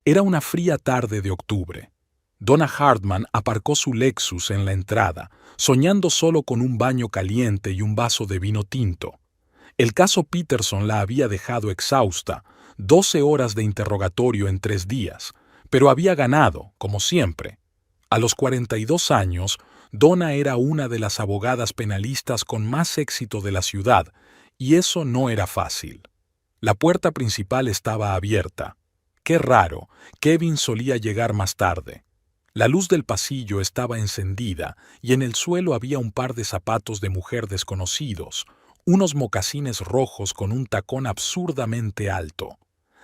Era una fría tarde de octubre. Donna Hartman aparcó su Lexus en la entrada, soñando solo con un baño caliente y un vaso de vino tinto. El caso Peterson la había dejado exhausta, 12 horas de interrogatorio en 3 días, pero había ganado, como siempre. A los 42 años, Donna era una de las abogadas penalistas con más éxito de la ciudad, y eso no era fácil. La puerta principal estaba abierta. Qué raro, Kevin solía llegar más tarde. La luz del pasillo estaba encendida y en el suelo había un par de zapatos de mujer desconocidos, unos mocasines rojos con un tacón absurdamente alto.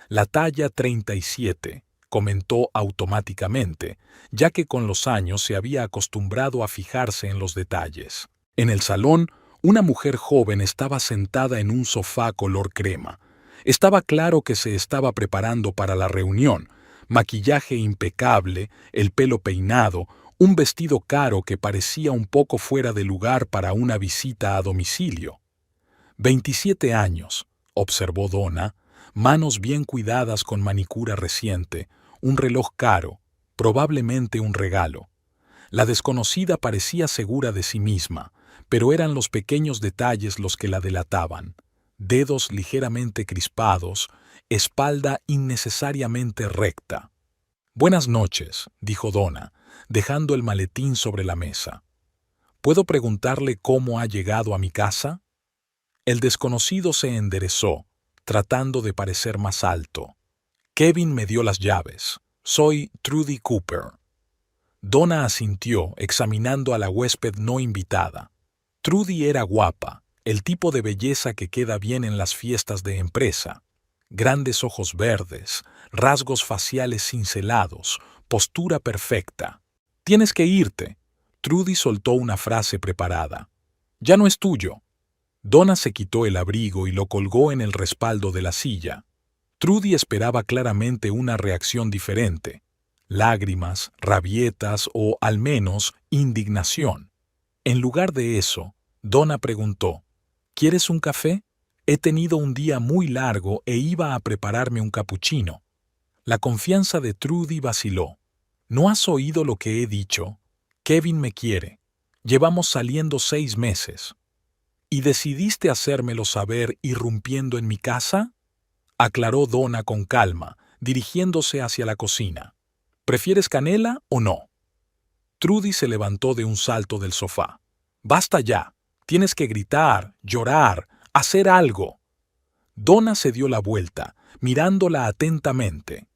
La talla 37, comentó automáticamente, ya que con los años se había acostumbrado a fijarse en los detalles. En el salón, una mujer joven estaba sentada en un sofá color crema. Estaba claro que se estaba preparando para la reunión. Maquillaje impecable, el pelo peinado, un vestido caro que parecía un poco fuera de lugar para una visita a domicilio. 27 años, observó Donna, manos bien cuidadas con manicura reciente, un reloj caro, probablemente un regalo. La desconocida parecía segura de sí misma, pero eran los pequeños detalles los que la delataban. Dedos ligeramente crispados, espalda innecesariamente recta. «Buenas noches», dijo Donna, dejando el maletín sobre la mesa. «¿Puedo preguntarle cómo ha llegado a mi casa?» El desconocido se enderezó, tratando de parecer más alto. «Kevin me dio las llaves. Soy Trudy Cooper». Donna asintió, examinando a la huésped no invitada. Trudy era guapa, el tipo de belleza que queda bien en las fiestas de empresa. Grandes ojos verdes, rasgos faciales cincelados, postura perfecta. «Tienes que irte». Trudy soltó una frase preparada. «Ya no es tuyo». Donna se quitó el abrigo y lo colgó en el respaldo de la silla. Trudy esperaba claramente una reacción diferente. Lágrimas, rabietas o, al menos, indignación. En lugar de eso, Donna preguntó, «¿Quieres un café? He tenido un día muy largo e iba a prepararme un capuchino». La confianza de Trudy vaciló. «¿No has oído lo que he dicho? Kevin me quiere. Llevamos saliendo 6 meses». «¿Y decidiste hacérmelo saber irrumpiendo en mi casa?», aclaró Donna con calma, dirigiéndose hacia la cocina. «¿Prefieres canela o no?». Trudy se levantó de un salto del sofá. «Basta ya. Tienes que gritar, llorar, hacer algo». Donna se dio la vuelta, mirándola atentamente.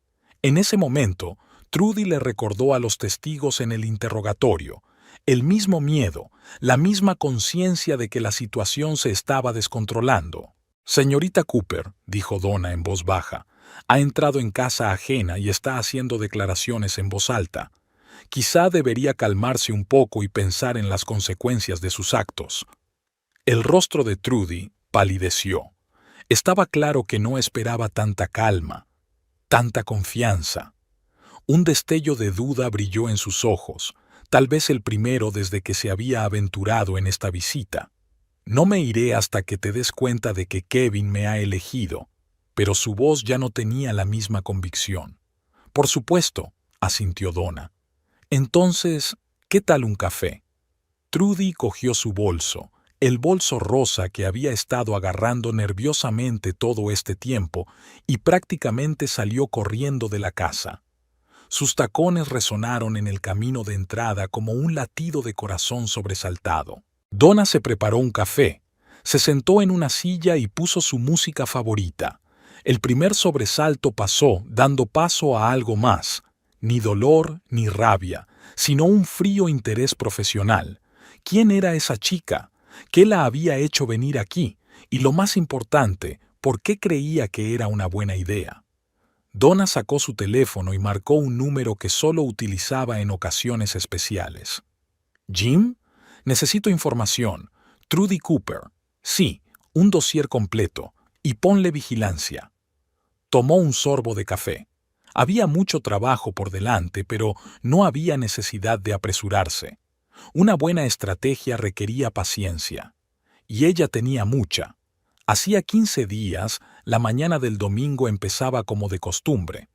En ese momento, Trudy le recordó a los testigos en el interrogatorio, el mismo miedo, la misma conciencia de que la situación se estaba descontrolando. «Señorita Cooper», dijo Donna en voz baja, «ha entrado en casa ajena y está haciendo declaraciones en voz alta. Quizá debería calmarse un poco y pensar en las consecuencias de sus actos». El rostro de Trudy palideció. Estaba claro que no esperaba tanta calma, tanta confianza. Un destello de duda brilló en sus ojos, tal vez el primero desde que se había aventurado en esta visita. «No me iré hasta que te des cuenta de que Kevin me ha elegido», pero su voz ya no tenía la misma convicción. «Por supuesto», asintió Donna. «Entonces, ¿qué tal un café?». Trudy cogió su bolso, el bolso rosa que había estado agarrando nerviosamente todo este tiempo, y prácticamente salió corriendo de la casa. Sus tacones resonaron en el camino de entrada como un latido de corazón sobresaltado. Donna se preparó un café, se sentó en una silla y puso su música favorita. El primer sobresalto pasó, dando paso a algo más. Ni dolor ni rabia, sino un frío interés profesional. ¿Quién era esa chica? ¿Qué la había hecho venir aquí? Y lo más importante, ¿por qué creía que era una buena idea? Donna sacó su teléfono y marcó un número que solo utilizaba en ocasiones especiales. «¿Jim? Necesito información. Trudy Cooper. Sí, un dossier completo. Y ponle vigilancia». Tomó un sorbo de café. Había mucho trabajo por delante, pero no había necesidad de apresurarse. Una buena estrategia requería paciencia. Y ella tenía mucha. Hacía 15 días, la mañana del domingo empezaba como de costumbre.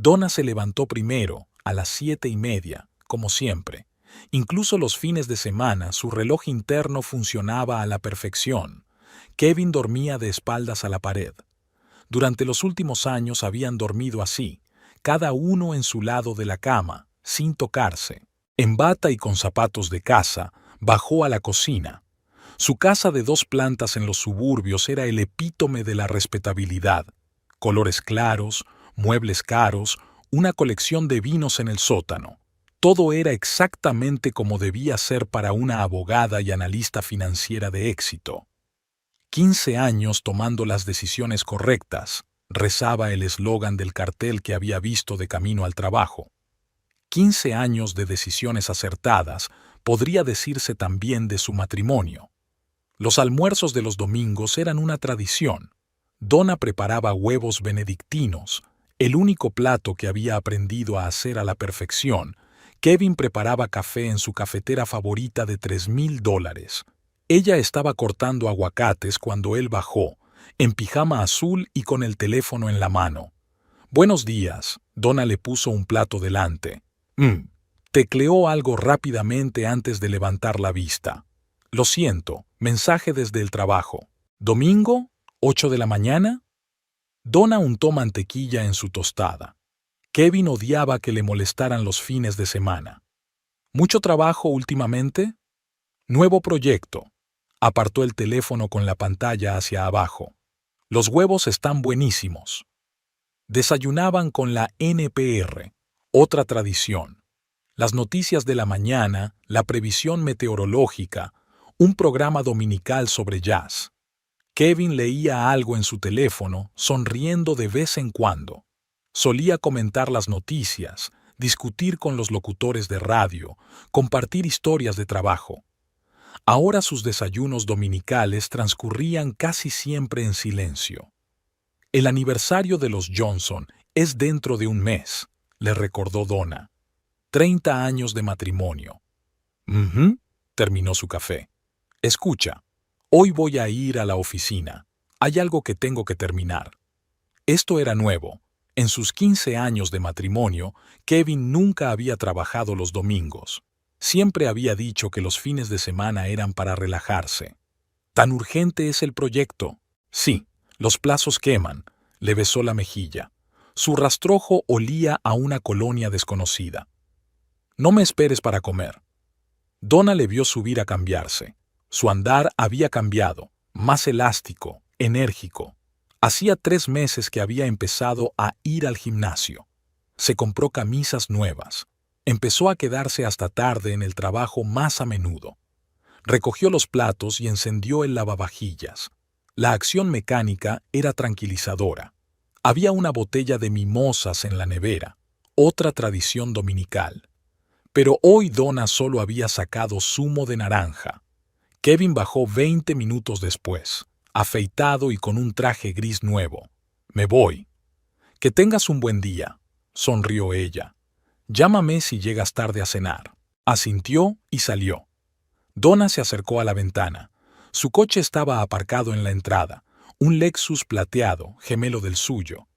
Donna se levantó primero, a las 7:30, como siempre. Incluso los fines de semana su reloj interno funcionaba a la perfección. Kevin dormía de espaldas a la pared. Durante los últimos años habían dormido así, cada uno en su lado de la cama, sin tocarse. En bata y con zapatos de casa, bajó a la cocina. Su casa de 2 plantas en los suburbios era el epítome de la respetabilidad. Colores claros, muebles caros, una colección de vinos en el sótano. Todo era exactamente como debía ser para una abogada y analista financiera de éxito. 15 años tomando las decisiones correctas, rezaba el eslogan del cartel que había visto de camino al trabajo. 15 años de decisiones acertadas, podría decirse también de su matrimonio. Los almuerzos de los domingos eran una tradición. Donna preparaba huevos benedictinos, el único plato que había aprendido a hacer a la perfección. Kevin preparaba café en su cafetera favorita de $3,000. Ella estaba cortando aguacates cuando él bajó, en pijama azul y con el teléfono en la mano. «Buenos días», Donna le puso un plato delante. Tecleó algo rápidamente antes de levantar la vista. «Lo siento, mensaje desde el trabajo. ¿Domingo? ¿8 de la mañana?» Donna untó mantequilla en su tostada. Kevin odiaba que le molestaran los fines de semana. «¿Mucho trabajo últimamente?» «Nuevo proyecto». Apartó el teléfono con la pantalla hacia abajo. «Los huevos están buenísimos». Desayunaban con la NPR, otra tradición. Las noticias de la mañana, la previsión meteorológica, un programa dominical sobre jazz. Kevin leía algo en su teléfono, sonriendo de vez en cuando. Solía comentar las noticias, discutir con los locutores de radio, compartir historias de trabajo. Ahora sus desayunos dominicales transcurrían casi siempre en silencio. «El aniversario de los Johnson es dentro de un mes», le recordó Donna. 30 años de matrimonio. Terminó su café. «Escucha, hoy voy a ir a la oficina. Hay algo que tengo que terminar». Esto era nuevo. En sus 15 años de matrimonio, Kevin nunca había trabajado los domingos. Siempre había dicho que los fines de semana eran para relajarse. «¿Tan urgente es el proyecto?» «Sí, los plazos queman», le besó la mejilla. Su rastrojo olía a una colonia desconocida. «No me esperes para comer». Donna le vio subir a cambiarse. Su andar había cambiado, más elástico, enérgico. Hacía 3 meses que había empezado a ir al gimnasio. Se compró camisas nuevas. Empezó a quedarse hasta tarde en el trabajo más a menudo. Recogió los platos y encendió el lavavajillas. La acción mecánica era tranquilizadora. Había una botella de mimosas en la nevera, otra tradición dominical. Pero hoy Donna solo había sacado zumo de naranja. Kevin bajó 20 minutos después, afeitado y con un traje gris nuevo. «Me voy». «Que tengas un buen día», sonrió ella. «Llámame si llegas tarde a cenar». Asintió y salió. Donna se acercó a la ventana. Su coche estaba aparcado en la entrada, un Lexus plateado, gemelo del suyo.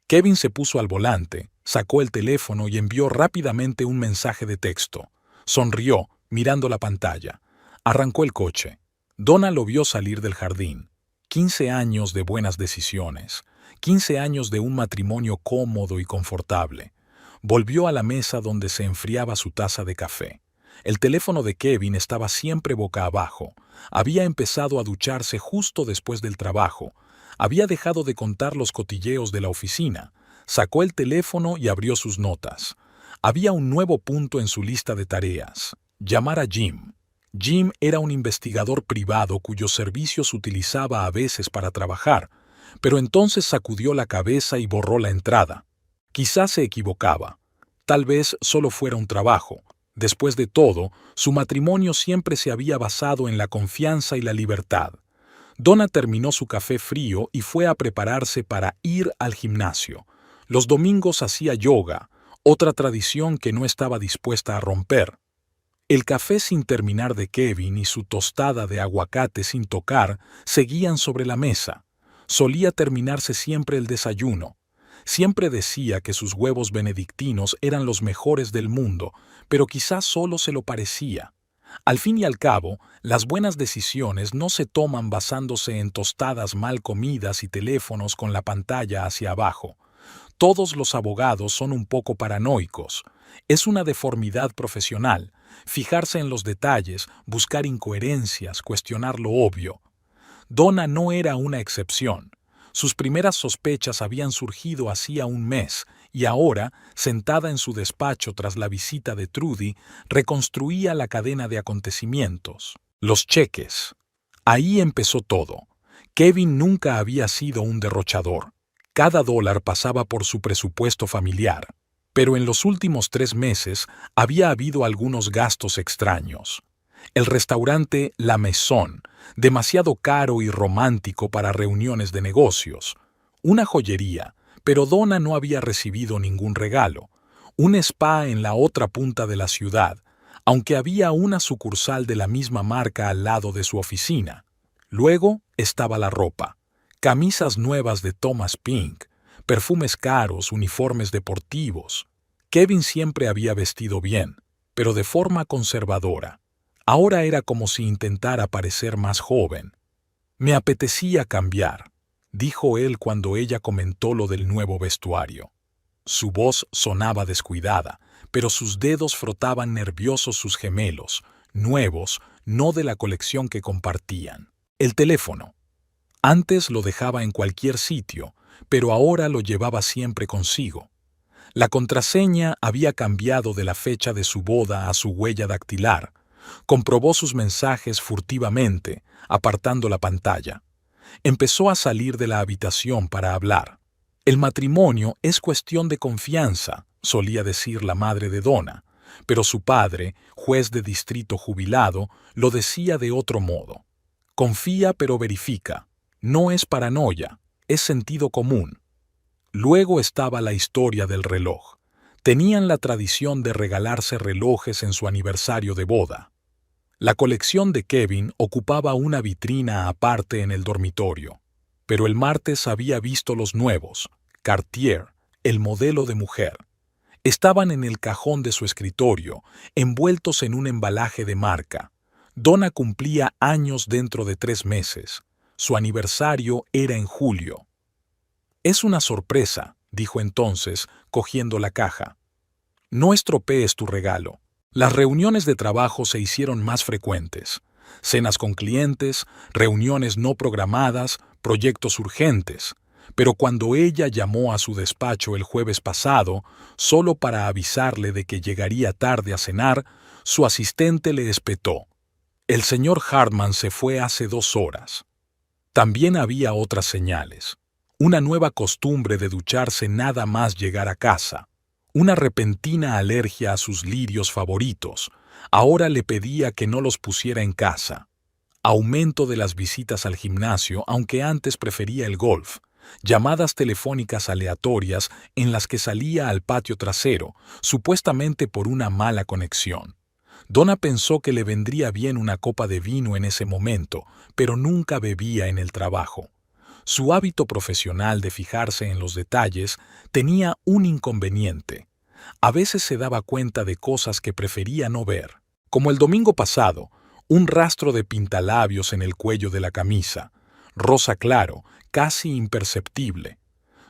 Kevin se puso al volante, sacó el teléfono y envió rápidamente un mensaje de texto. Sonrió, mirando la pantalla. Arrancó el coche. Donna lo vio salir del jardín. 15 años de buenas decisiones. 15 años de un matrimonio cómodo y confortable. Volvió a la mesa donde se enfriaba su taza de café. El teléfono de Kevin estaba siempre boca abajo. Había empezado a ducharse justo después del trabajo. Había dejado de contar los cotilleos de la oficina. Sacó el teléfono y abrió sus notas. Había un nuevo punto en su lista de tareas. Llamar a Jim. Jim era un investigador privado cuyos servicios utilizaba a veces para trabajar, pero entonces sacudió la cabeza y borró la entrada. Quizás se equivocaba. Tal vez solo fuera un trabajo. Después de todo, su matrimonio siempre se había basado en la confianza y la libertad. Donna terminó su café frío y fue a prepararse para ir al gimnasio. Los domingos hacía yoga, otra tradición que no estaba dispuesta a romper. El café sin terminar de Kevin y su tostada de aguacate sin tocar seguían sobre la mesa. Solía terminarse siempre el desayuno. Siempre decía que sus huevos benedictinos eran los mejores del mundo, pero quizás solo se lo parecía. Al fin y al cabo, las buenas decisiones no se toman basándose en tostadas mal comidas y teléfonos con la pantalla hacia abajo. Todos los abogados son un poco paranoicos. Es una deformidad profesional, fijarse en los detalles, buscar incoherencias, cuestionar lo obvio. Donna no era una excepción. Sus primeras sospechas habían surgido hacía un mes, y ahora, sentada en su despacho tras la visita de Trudy, reconstruía la cadena de acontecimientos. Los cheques. Ahí empezó todo. Kevin nunca había sido un derrochador. Cada dólar pasaba por su presupuesto familiar. Pero en los últimos 3 meses había habido algunos gastos extraños. El restaurante La Maison, demasiado caro y romántico para reuniones de negocios. Una joyería, pero Donna no había recibido ningún regalo. Un spa en la otra punta de la ciudad, aunque había una sucursal de la misma marca al lado de su oficina. Luego estaba la ropa. Camisas nuevas de Thomas Pink, perfumes caros, uniformes deportivos. Kevin siempre había vestido bien, pero de forma conservadora. Ahora era como si intentara parecer más joven. Me apetecía cambiar, dijo él cuando ella comentó lo del nuevo vestuario. Su voz sonaba descuidada, pero sus dedos frotaban nerviosos sus gemelos, nuevos, no de la colección que compartían. El teléfono. Antes lo dejaba en cualquier sitio, pero ahora lo llevaba siempre consigo. La contraseña había cambiado de la fecha de su boda a su huella dactilar. Comprobó sus mensajes furtivamente, apartando la pantalla. Empezó a salir de la habitación para hablar. El matrimonio es cuestión de confianza, solía decir la madre de Donna, pero su padre, juez de distrito jubilado, lo decía de otro modo. Confía pero verifica. No es paranoia, es sentido común. Luego estaba la historia del reloj. Tenían la tradición de regalarse relojes en su aniversario de boda. La colección de Kevin ocupaba una vitrina aparte en el dormitorio, pero el martes había visto los nuevos, Cartier, el modelo de mujer. Estaban en el cajón de su escritorio, envueltos en un embalaje de marca. Donna cumplía años dentro de 3 meses. Su aniversario era en julio. «Es una sorpresa», dijo entonces, cogiendo la caja. «No estropees tu regalo». Las reuniones de trabajo se hicieron más frecuentes. Cenas con clientes, reuniones no programadas, proyectos urgentes. Pero cuando ella llamó a su despacho el jueves pasado, solo para avisarle de que llegaría tarde a cenar, su asistente le espetó. El señor Hartman se fue hace 2 horas. También había otras señales. Una nueva costumbre de ducharse nada más llegar a casa. Una repentina alergia a sus lirios favoritos. Ahora le pedía que no los pusiera en casa. Aumento de las visitas al gimnasio, aunque antes prefería el golf. Llamadas telefónicas aleatorias en las que salía al patio trasero, supuestamente por una mala conexión. Donna pensó que le vendría bien una copa de vino en ese momento, pero nunca bebía en el trabajo. Su hábito profesional de fijarse en los detalles tenía un inconveniente. A veces se daba cuenta de cosas que prefería no ver, como el domingo pasado, un rastro de pintalabios en el cuello de la camisa, rosa claro, casi imperceptible.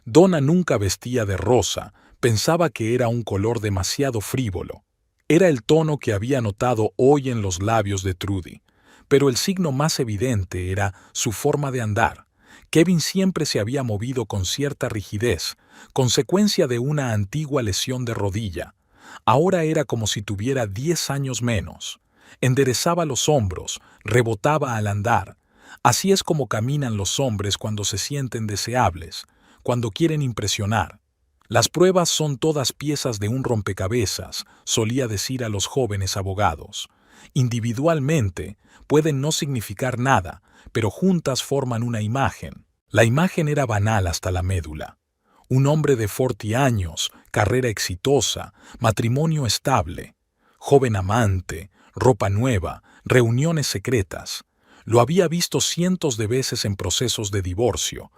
Donna nunca vestía de rosa, pensaba que era un color demasiado frívolo. Era el tono que había notado hoy en los labios de Trudy, pero el signo más evidente era su forma de andar. Kevin siempre se había movido con cierta rigidez, consecuencia de una antigua lesión de rodilla. Ahora era como si tuviera 10 años menos. Enderezaba los hombros, rebotaba al andar. Así es como caminan los hombres cuando se sienten deseables, cuando quieren impresionar. Las pruebas son todas piezas de un rompecabezas, solía decir a los jóvenes abogados. Individualmente pueden no significar nada, pero juntas forman una imagen. La imagen era banal hasta la médula. Un hombre de 40 años, carrera exitosa, matrimonio estable, joven amante, ropa nueva, reuniones secretas. Lo había visto cientos de veces en procesos de divorcio.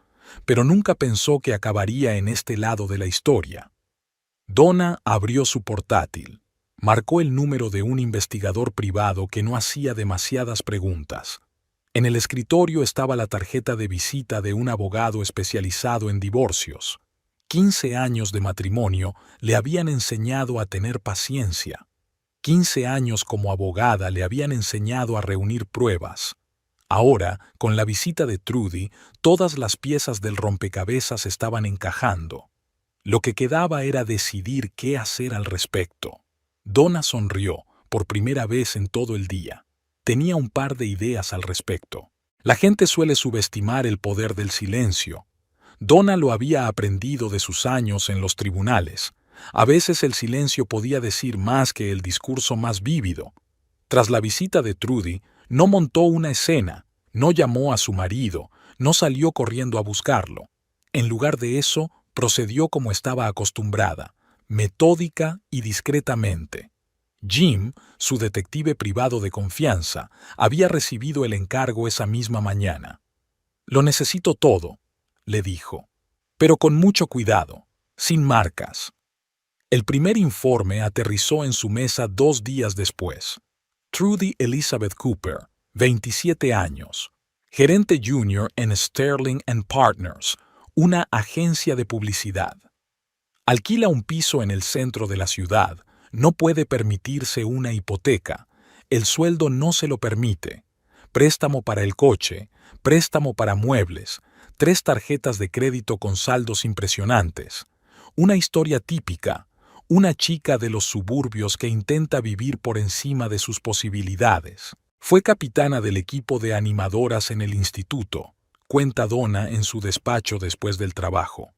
pero nunca pensó que acabaría en este lado de la historia. Donna abrió su portátil, marcó el número de un investigador privado que no hacía demasiadas preguntas. En el escritorio estaba la tarjeta de visita de un abogado especializado en divorcios. 15 años de matrimonio le habían enseñado a tener paciencia. 15 años como abogada le habían enseñado a reunir pruebas. Ahora, con la visita de Trudy, todas las piezas del rompecabezas estaban encajando. Lo que quedaba era decidir qué hacer al respecto. Donna sonrió, por primera vez en todo el día. Tenía un par de ideas al respecto. La gente suele subestimar el poder del silencio. Donna lo había aprendido de sus años en los tribunales. A veces el silencio podía decir más que el discurso más vívido. Tras la visita de Trudy, no montó una escena, no llamó a su marido, no salió corriendo a buscarlo. En lugar de eso, procedió como estaba acostumbrada, metódica y discretamente. Jim, su detective privado de confianza, había recibido el encargo esa misma mañana. «Lo necesito todo», le dijo, «pero con mucho cuidado, sin marcas». El primer informe aterrizó en su mesa 2 días después. Trudy Elizabeth Cooper, 27 años, gerente junior en Sterling & Partners, una agencia de publicidad. Alquila un piso en el centro de la ciudad, no puede permitirse una hipoteca, el sueldo no se lo permite, préstamo para el coche, préstamo para muebles, 3 tarjetas de crédito con saldos impresionantes. Una historia típica, una chica de los suburbios que intenta vivir por encima de sus posibilidades. Fue capitana del equipo de animadoras en el instituto, cuenta Donna en su despacho después del trabajo.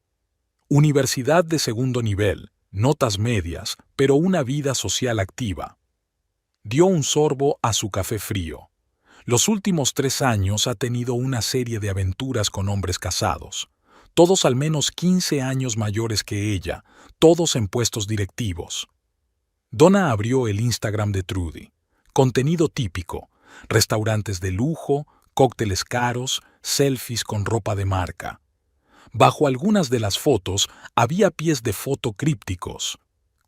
Universidad de segundo nivel, notas medias, pero una vida social activa. Dio un sorbo a su café frío. Los últimos 3 años ha tenido una serie de aventuras con hombres casados, todos al menos 15 años mayores que ella, todos en puestos directivos. Donna abrió el Instagram de Trudy. Contenido típico, restaurantes de lujo, cócteles caros, selfies con ropa de marca. Bajo algunas de las fotos había pies de foto crípticos.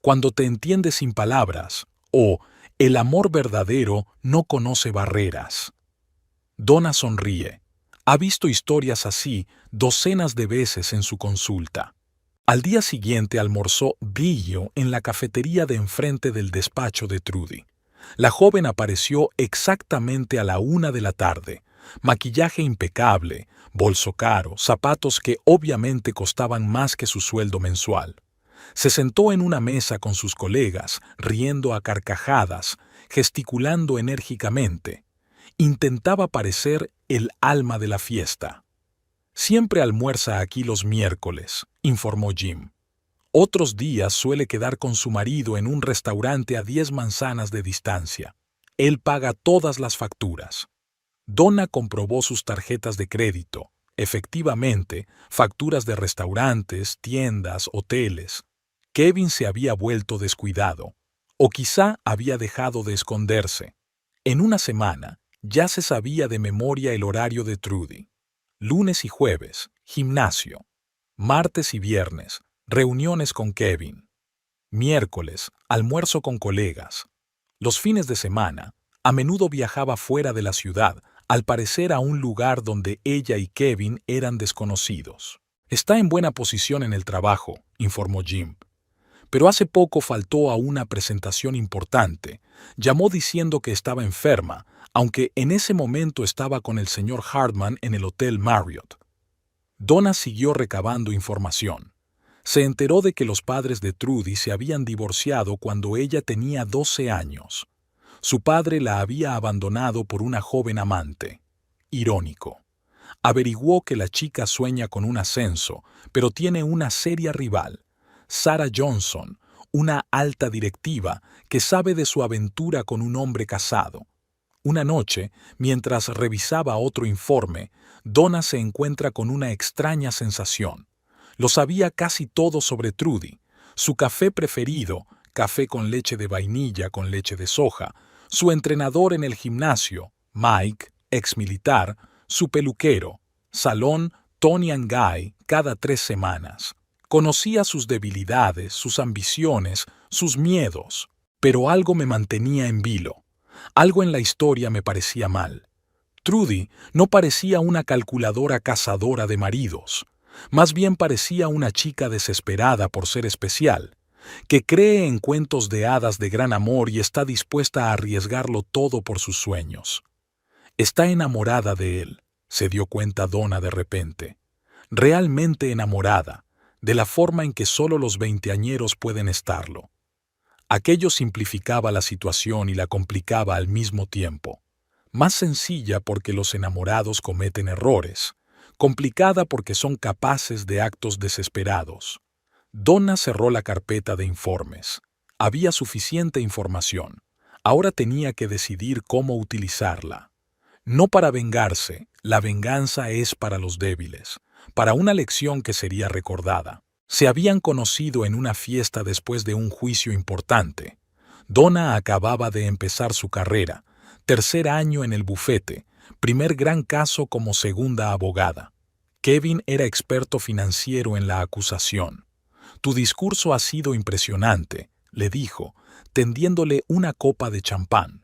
«Cuando te entiendes sin palabras» o «El amor verdadero no conoce barreras». Donna sonríe. Ha visto historias así docenas de veces en su consulta. Al día siguiente almorzó brillo en la cafetería de enfrente del despacho de Trudy. La joven apareció exactamente a la 1 de la tarde. Maquillaje impecable, bolso caro, zapatos que obviamente costaban más que su sueldo mensual. Se sentó en una mesa con sus colegas, riendo a carcajadas, gesticulando enérgicamente. Intentaba parecer el alma de la fiesta. «Siempre almuerza aquí los miércoles», informó Jim. «Otros días suele quedar con su marido en un restaurante a 10 manzanas de distancia. Él paga todas las facturas». Donna comprobó sus tarjetas de crédito. Efectivamente, facturas de restaurantes, tiendas, hoteles. Kevin se había vuelto descuidado. O quizá había dejado de esconderse. En una semana, ya se sabía de memoria el horario de Trudy. Lunes y jueves, gimnasio. Martes y viernes, reuniones con Kevin. Miércoles, almuerzo con colegas. Los fines de semana, a menudo viajaba fuera de la ciudad, al parecer a un lugar donde ella y Kevin eran desconocidos. «Está en buena posición en el trabajo», informó Jim. «Pero hace poco faltó a una presentación importante. Llamó diciendo que estaba enferma, aunque en ese momento estaba con el señor Hartman en el Hotel Marriott». Donna siguió recabando información. Se enteró de que los padres de Trudy se habían divorciado cuando ella tenía 12 años. Su padre la había abandonado por una joven amante. Irónico. Averiguó que la chica sueña con un ascenso, pero tiene una seria rival, Sarah Johnson, una alta directiva que sabe de su aventura con un hombre casado. Una noche, mientras revisaba otro informe, Donna se encuentra con una extraña sensación. Lo sabía casi todo sobre Trudy. Su café preferido, café con leche de vainilla con leche de soja, su entrenador en el gimnasio, Mike, exmilitar, su peluquero, salón, Tony and Guy cada 3 semanas. Conocía sus debilidades, sus ambiciones, sus miedos, pero algo me mantenía en vilo. Algo en la historia me parecía mal. Trudy no parecía una calculadora cazadora de maridos. Más bien parecía una chica desesperada por ser especial, que cree en cuentos de hadas de gran amor y está dispuesta a arriesgarlo todo por sus sueños. Está enamorada de él, se dio cuenta Donna de repente. Realmente enamorada, de la forma en que solo los veinteañeros pueden estarlo. Aquello simplificaba la situación y la complicaba al mismo tiempo. Más sencilla porque los enamorados cometen errores, complicada porque son capaces de actos desesperados. Donna cerró la carpeta de informes. Había suficiente información. Ahora tenía que decidir cómo utilizarla. No para vengarse, la venganza es para los débiles, para una lección que sería recordada. Se habían conocido en una fiesta después de un juicio importante. Donna acababa de empezar su carrera, tercer año en el bufete, primer gran caso como segunda abogada. Kevin era experto financiero en la acusación. «Tu discurso ha sido impresionante», le dijo, tendiéndole una copa de champán.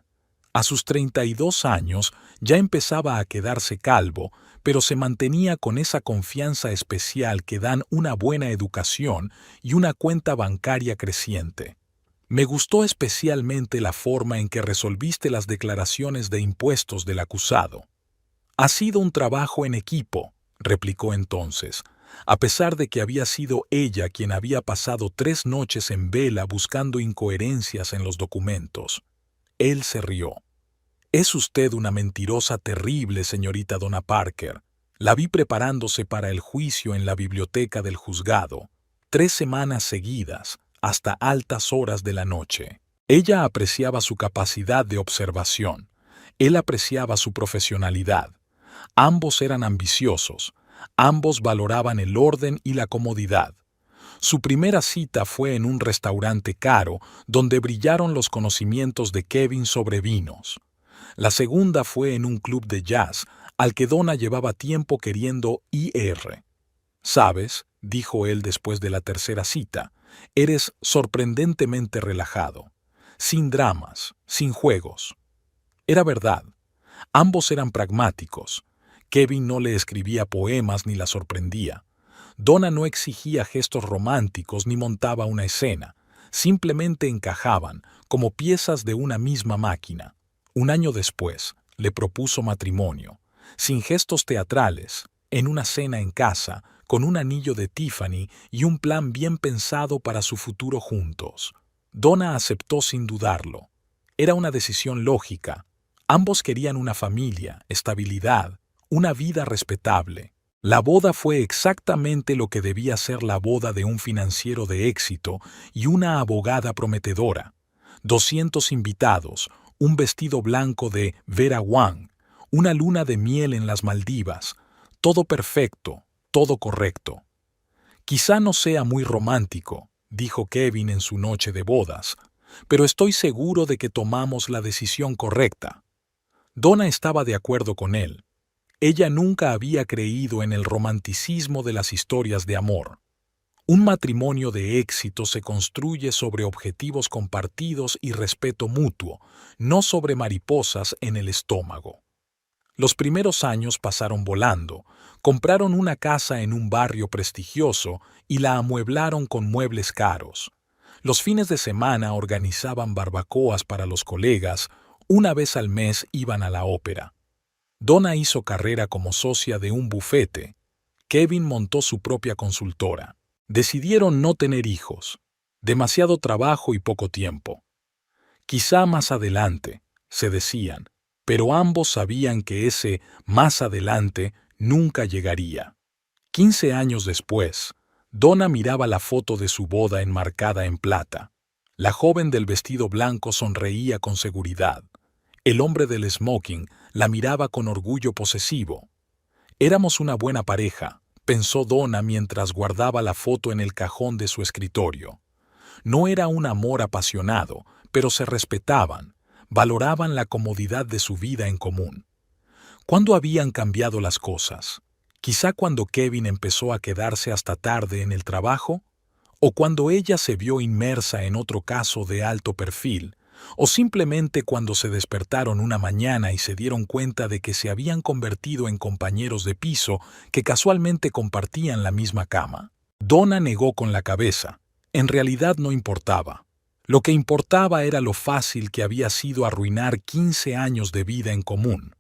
A sus 32 años ya empezaba a quedarse calvo, pero se mantenía con esa confianza especial que dan una buena educación y una cuenta bancaria creciente. «Me gustó especialmente la forma en que resolviste las declaraciones de impuestos del acusado». «Ha sido un trabajo en equipo», replicó entonces, a pesar de que había sido ella quien había pasado 3 noches en vela buscando incoherencias en los documentos. Él se rió. «Es usted una mentirosa terrible, señorita Donna Parker. La vi preparándose para el juicio en la biblioteca del juzgado, 3 semanas seguidas, hasta altas horas de la noche». Ella apreciaba su capacidad de observación. Él apreciaba su profesionalidad. Ambos eran ambiciosos. Ambos valoraban el orden y la comodidad. Su primera cita fue en un restaurante caro donde brillaron los conocimientos de Kevin sobre vinos. La segunda fue en un club de jazz al que Donna llevaba tiempo queriendo ir. «¿Sabes?», dijo él después de la tercera cita, «eres sorprendentemente relajado. Sin dramas, sin juegos». Era verdad. Ambos eran pragmáticos. Kevin no le escribía poemas ni la sorprendía. Donna no exigía gestos románticos ni montaba una escena. Simplemente encajaban, como piezas de una misma máquina. Un año después, le propuso matrimonio, sin gestos teatrales, en una cena en casa, con un anillo de Tiffany y un plan bien pensado para su futuro juntos. Donna aceptó sin dudarlo. Era una decisión lógica. Ambos querían una familia, estabilidad, una vida respetable. La boda fue exactamente lo que debía ser la boda de un financiero de éxito y una abogada prometedora. 200 invitados, un vestido blanco de Vera Wang, una luna de miel en las Maldivas, todo perfecto, todo correcto. «Quizá no sea muy romántico», dijo Kevin en su noche de bodas, «pero estoy seguro de que tomamos la decisión correcta». Donna estaba de acuerdo con él. Ella nunca había creído en el romanticismo de las historias de amor. Un matrimonio de éxito se construye sobre objetivos compartidos y respeto mutuo, no sobre mariposas en el estómago. Los primeros años pasaron volando. Compraron una casa en un barrio prestigioso y la amueblaron con muebles caros. Los fines de semana organizaban barbacoas para los colegas. Una vez al mes iban a la ópera. Donna hizo carrera como socia de un bufete. Kevin montó su propia consultora. Decidieron no tener hijos. Demasiado trabajo y poco tiempo. «Quizá más adelante», se decían, pero ambos sabían que ese «más adelante» nunca llegaría. 15 años después, Donna miraba la foto de su boda enmarcada en plata. La joven del vestido blanco sonreía con seguridad. El hombre del smoking la miraba con orgullo posesivo. «Éramos una buena pareja», pensó Donna mientras guardaba la foto en el cajón de su escritorio. No era un amor apasionado, pero se respetaban, valoraban la comodidad de su vida en común. ¿Cuándo habían cambiado las cosas? Quizá cuando Kevin empezó a quedarse hasta tarde en el trabajo, o cuando ella se vio inmersa en otro caso de alto perfil, o simplemente cuando se despertaron una mañana y se dieron cuenta de que se habían convertido en compañeros de piso que casualmente compartían la misma cama. Donna negó con la cabeza. En realidad no importaba. Lo que importaba era lo fácil que había sido arruinar 15 años de vida en común.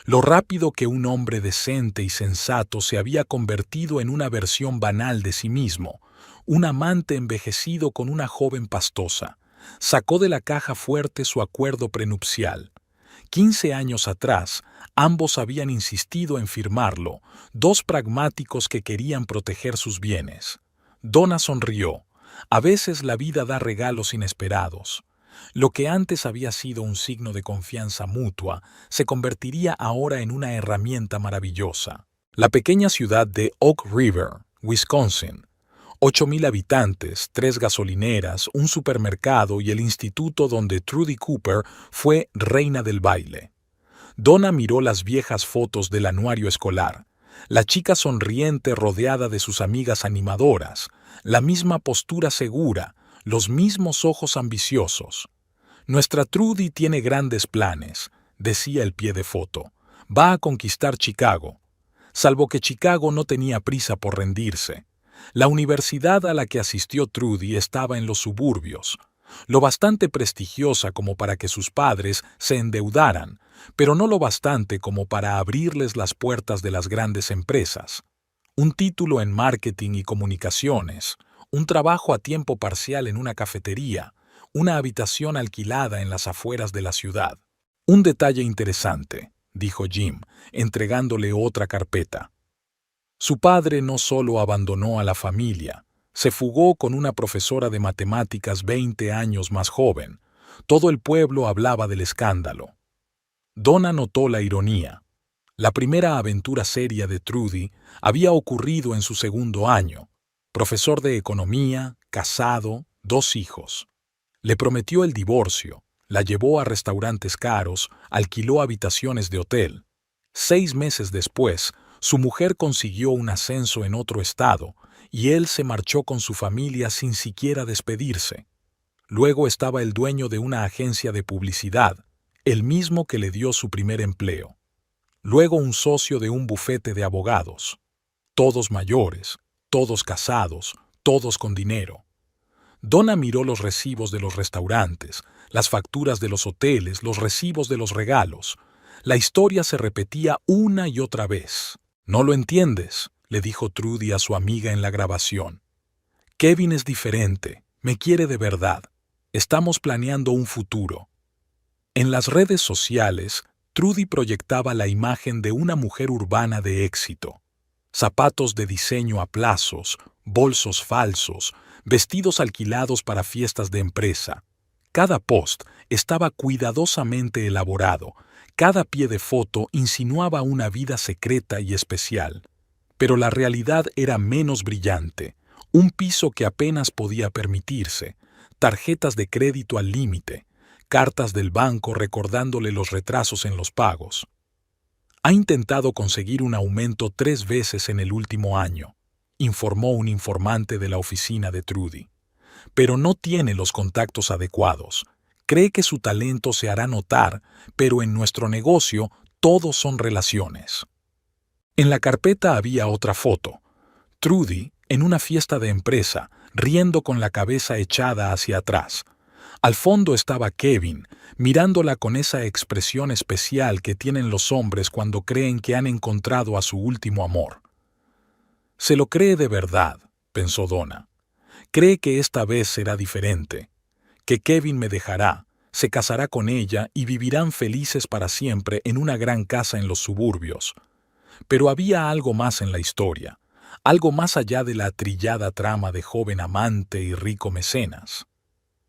Lo rápido que un hombre decente y sensato se había convertido en una versión banal de sí mismo, un amante envejecido con una joven pastosa. Sacó de la caja fuerte su acuerdo prenupcial. 15 años atrás, ambos habían insistido en firmarlo, dos pragmáticos que querían proteger sus bienes. Donna sonrió. A veces la vida da regalos inesperados. Lo que antes había sido un signo de confianza mutua se convertiría ahora en una herramienta maravillosa. La pequeña ciudad de Oak River, Wisconsin. 8,000 habitantes, 3 gasolineras, un supermercado y el instituto donde Trudy Cooper fue reina del baile. Donna miró las viejas fotos del anuario escolar. La chica sonriente rodeada de sus amigas animadoras, la misma postura segura, los mismos ojos ambiciosos. Nuestra Trudy tiene grandes planes, decía el pie de foto. Va a conquistar Chicago. Salvo que Chicago no tenía prisa por rendirse. La universidad a la que asistió Trudy estaba en los suburbios, lo bastante prestigiosa como para que sus padres se endeudaran, pero no lo bastante como para abrirles las puertas de las grandes empresas. Un título en marketing y comunicaciones, un trabajo a tiempo parcial en una cafetería, una habitación alquilada en las afueras de la ciudad. Un detalle interesante, dijo Jim, entregándole otra carpeta. Su padre no solo abandonó a la familia, se fugó con una profesora de matemáticas 20 años más joven. Todo el pueblo hablaba del escándalo. Donna notó la ironía. La primera aventura seria de Trudy había ocurrido en su segundo año. Profesor de economía, casado, 2 hijos. Le prometió el divorcio, la llevó a restaurantes caros, alquiló habitaciones de hotel. 6 meses después, su mujer consiguió un ascenso en otro estado y él se marchó con su familia sin siquiera despedirse. Luego estaba el dueño de una agencia de publicidad, el mismo que le dio su primer empleo. Luego un socio de un bufete de abogados. Todos mayores, todos casados, todos con dinero. Donna miró los recibos de los restaurantes, las facturas de los hoteles, los recibos de los regalos. La historia se repetía una y otra vez. «No lo entiendes», le dijo Trudy a su amiga en la grabación. «Kevin es diferente, me quiere de verdad. Estamos planeando un futuro». En las redes sociales, Trudy proyectaba la imagen de una mujer urbana de éxito. Zapatos de diseño a plazos, bolsos falsos, vestidos alquilados para fiestas de empresa. Cada post estaba cuidadosamente elaborado. Cada pie de foto insinuaba una vida secreta y especial. Pero la realidad era menos brillante. Un piso que apenas podía permitirse, tarjetas de crédito al límite, cartas del banco recordándole los retrasos en los pagos. Ha intentado conseguir un aumento 3 veces en el último año, informó un informante de la oficina de Trudy. Pero no tiene los contactos adecuados. Cree que su talento se hará notar, pero en nuestro negocio todos son relaciones. En la carpeta había otra foto. Trudy, en una fiesta de empresa, riendo con la cabeza echada hacia atrás. Al fondo estaba Kevin, mirándola con esa expresión especial que tienen los hombres cuando creen que han encontrado a su último amor. Se lo cree de verdad, pensó Donna. Cree que esta vez será diferente, que Kevin me dejará, se casará con ella y vivirán felices para siempre en una gran casa en los suburbios. Pero había algo más en la historia, algo más allá de la trillada trama de joven amante y rico mecenas.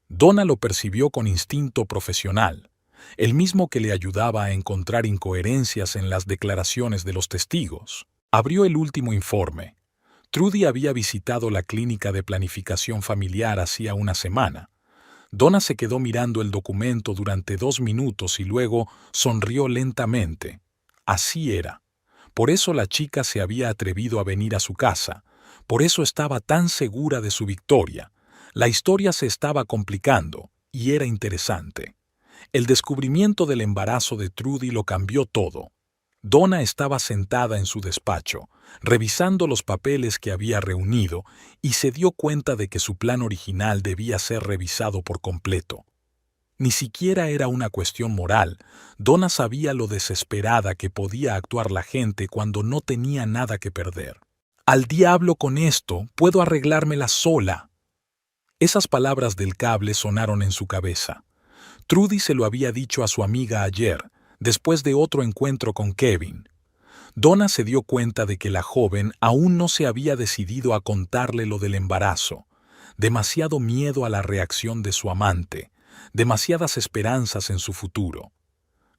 Donna lo percibió con instinto profesional, el mismo que le ayudaba a encontrar incoherencias en las declaraciones de los testigos. Abrió el último informe. Trudy había visitado la clínica de planificación familiar hacía una semana. Donna se quedó mirando el documento durante 2 minutos y luego sonrió lentamente. Así era. Por eso la chica se había atrevido a venir a su casa. Por eso estaba tan segura de su victoria. La historia se estaba complicando, y era interesante. El descubrimiento del embarazo de Trudy lo cambió todo. Donna estaba sentada en su despacho, revisando los papeles que había reunido, y se dio cuenta de que su plan original debía ser revisado por completo. Ni siquiera era una cuestión moral. Donna sabía lo desesperada que podía actuar la gente cuando no tenía nada que perder. «Al diablo con esto, puedo arreglármela sola». Esas palabras del cable sonaron en su cabeza. Trudy se lo había dicho a su amiga ayer, después de otro encuentro con Kevin. Donna se dio cuenta de que la joven aún no se había decidido a contarle lo del embarazo. Demasiado miedo a la reacción de su amante, demasiadas esperanzas en su futuro.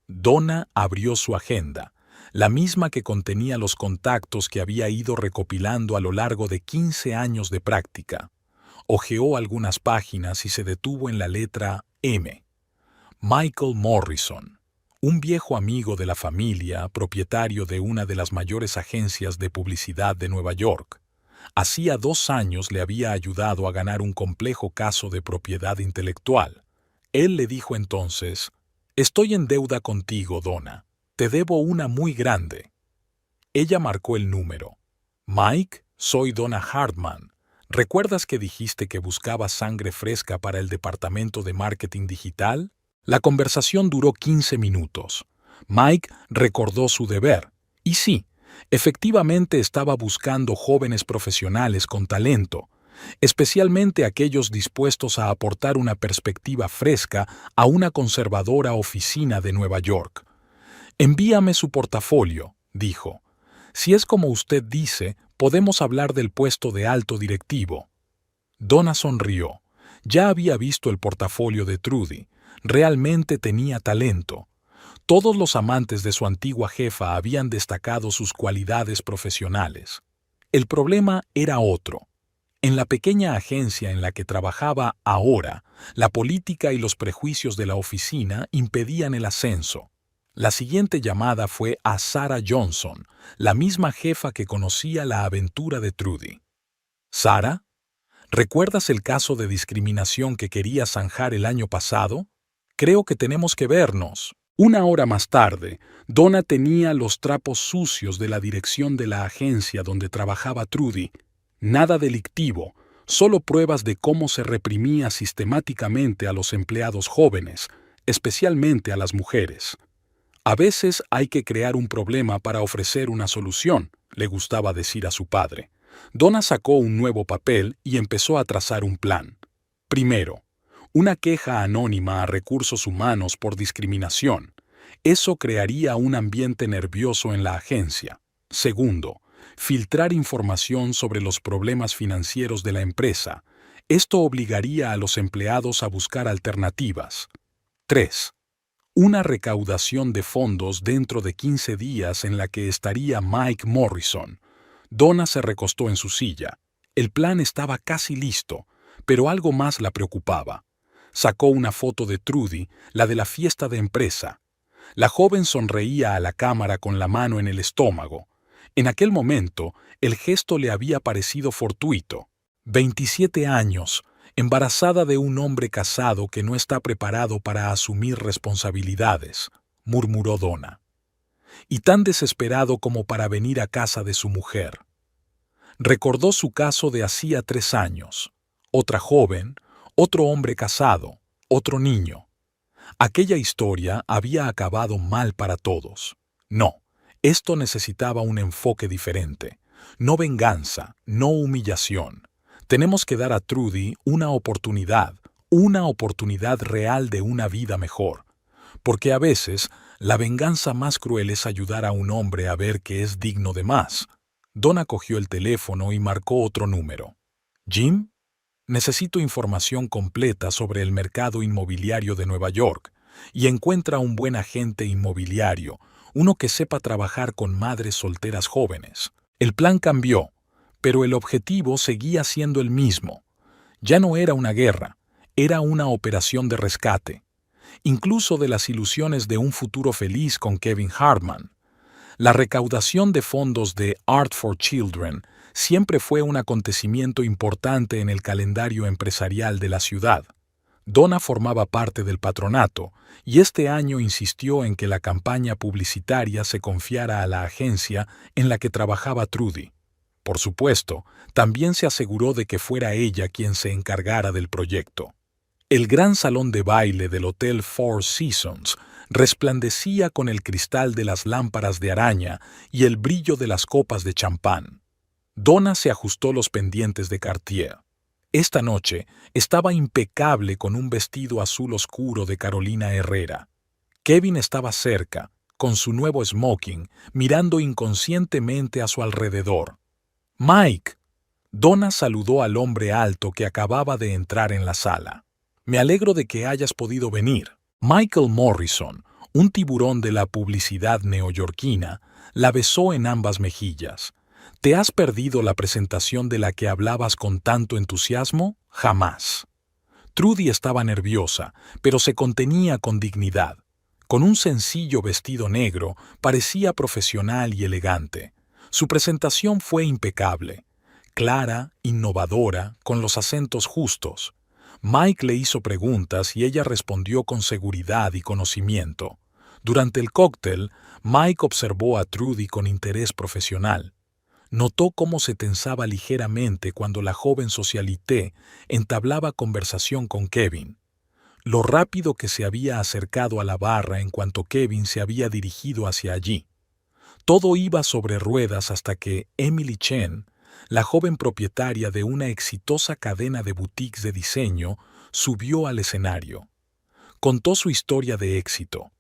Donna abrió su agenda, la misma que contenía los contactos que había ido recopilando a lo largo de 15 años de práctica. Hojeó algunas páginas y se detuvo en la letra M. Michael Morrison, un viejo amigo de la familia, propietario de una de las mayores agencias de publicidad de Nueva York. Hacía 2 años le había ayudado a ganar un complejo caso de propiedad intelectual. Él le dijo entonces: «Estoy en deuda contigo, Donna. Te debo una muy grande». Ella marcó el número. «Mike, soy Donna Hartman. ¿Recuerdas que dijiste que buscabas sangre fresca para el departamento de marketing digital?» La conversación duró 15 minutos. Mike recordó su deber. Y sí, efectivamente estaba buscando jóvenes profesionales con talento, especialmente aquellos dispuestos a aportar una perspectiva fresca a una conservadora oficina de Nueva York. «Envíame su portafolio», dijo. «Si es como usted dice, podemos hablar del puesto de alto directivo». Donna sonrió. Ya había visto el portafolio de Trudy. Realmente tenía talento. Todos los amantes de su antigua jefa habían destacado sus cualidades profesionales. El problema era otro. En la pequeña agencia en la que trabajaba ahora, la política y los prejuicios de la oficina impedían el ascenso. La siguiente llamada fue a Sarah Johnson, la misma jefa que conocía la aventura de Trudy. «Sarah, ¿recuerdas el caso de discriminación que quería zanjar el año pasado? Creo que tenemos que vernos». 1 hora más tarde, Donna tenía los trapos sucios de la dirección de la agencia donde trabajaba Trudy. Nada delictivo, solo pruebas de cómo se reprimía sistemáticamente a los empleados jóvenes, especialmente a las mujeres. «A veces hay que crear un problema para ofrecer una solución», le gustaba decir a su padre. Donna sacó un nuevo papel y empezó a trazar un plan. Primero, una queja anónima a recursos humanos por discriminación. Eso crearía un ambiente nervioso en la agencia. Segundo, filtrar información sobre los problemas financieros de la empresa. Esto obligaría a los empleados a buscar alternativas. 3. Una recaudación de fondos dentro de 15 días en la que estaría Mike Morrison. Donna se recostó en su silla. El plan estaba casi listo, pero algo más la preocupaba. Sacó una foto de Trudy, la de la fiesta de empresa. La joven sonreía a la cámara con la mano en el estómago. En aquel momento, el gesto le había parecido fortuito. 27 años, embarazada de un hombre casado que no está preparado para asumir responsabilidades, murmuró Donna. Y tan desesperado como para venir a casa de su mujer. Recordó su caso de hacía 3 años. Otra joven, otro hombre casado, otro niño. Aquella historia había acabado mal para todos. No, esto necesitaba un enfoque diferente. No venganza, no humillación. Tenemos que dar a Trudy una oportunidad real de una vida mejor. Porque a veces, la venganza más cruel es ayudar a un hombre a ver que es digno de más. Donna cogió el teléfono y marcó otro número. «¿Jim? Necesito información completa sobre el mercado inmobiliario de Nueva York y encuentra un buen agente inmobiliario, uno que sepa trabajar con madres solteras jóvenes». El plan cambió, pero el objetivo seguía siendo el mismo. Ya no era una guerra, era una operación de rescate. Incluso de las ilusiones de un futuro feliz con Kevin Hartman. La recaudación de fondos de Art for Children siempre fue un acontecimiento importante en el calendario empresarial de la ciudad. Donna formaba parte del patronato y este año insistió en que la campaña publicitaria se confiara a la agencia en la que trabajaba Trudy. Por supuesto, también se aseguró de que fuera ella quien se encargara del proyecto. El gran salón de baile del Hotel Four Seasons resplandecía con el cristal de las lámparas de araña y el brillo de las copas de champán. Donna se ajustó los pendientes de Cartier. Esta noche estaba impecable con un vestido azul oscuro de Carolina Herrera. Kevin estaba cerca, con su nuevo smoking, mirando inconscientemente a su alrededor. «Mike». Donna saludó al hombre alto que acababa de entrar en la sala. «Me alegro de que hayas podido venir». Michael Morrison, un tiburón de la publicidad neoyorquina, la besó en ambas mejillas. ¿Te has perdido la presentación de la que hablabas con tanto entusiasmo? Jamás. Trudy estaba nerviosa, pero se contenía con dignidad. Con un sencillo vestido negro, parecía profesional y elegante. Su presentación fue impecable. Clara, innovadora, con los acentos justos. Mike le hizo preguntas y ella respondió con seguridad y conocimiento. Durante el cóctel, Mike observó a Trudy con interés profesional. Notó cómo se tensaba ligeramente cuando la joven socialité entablaba conversación con Kevin. Lo rápido que se había acercado a la barra en cuanto Kevin se había dirigido hacia allí. Todo iba sobre ruedas hasta que Emily Chen, la joven propietaria de una exitosa cadena de boutiques de diseño, subió al escenario. Contó su historia de éxito.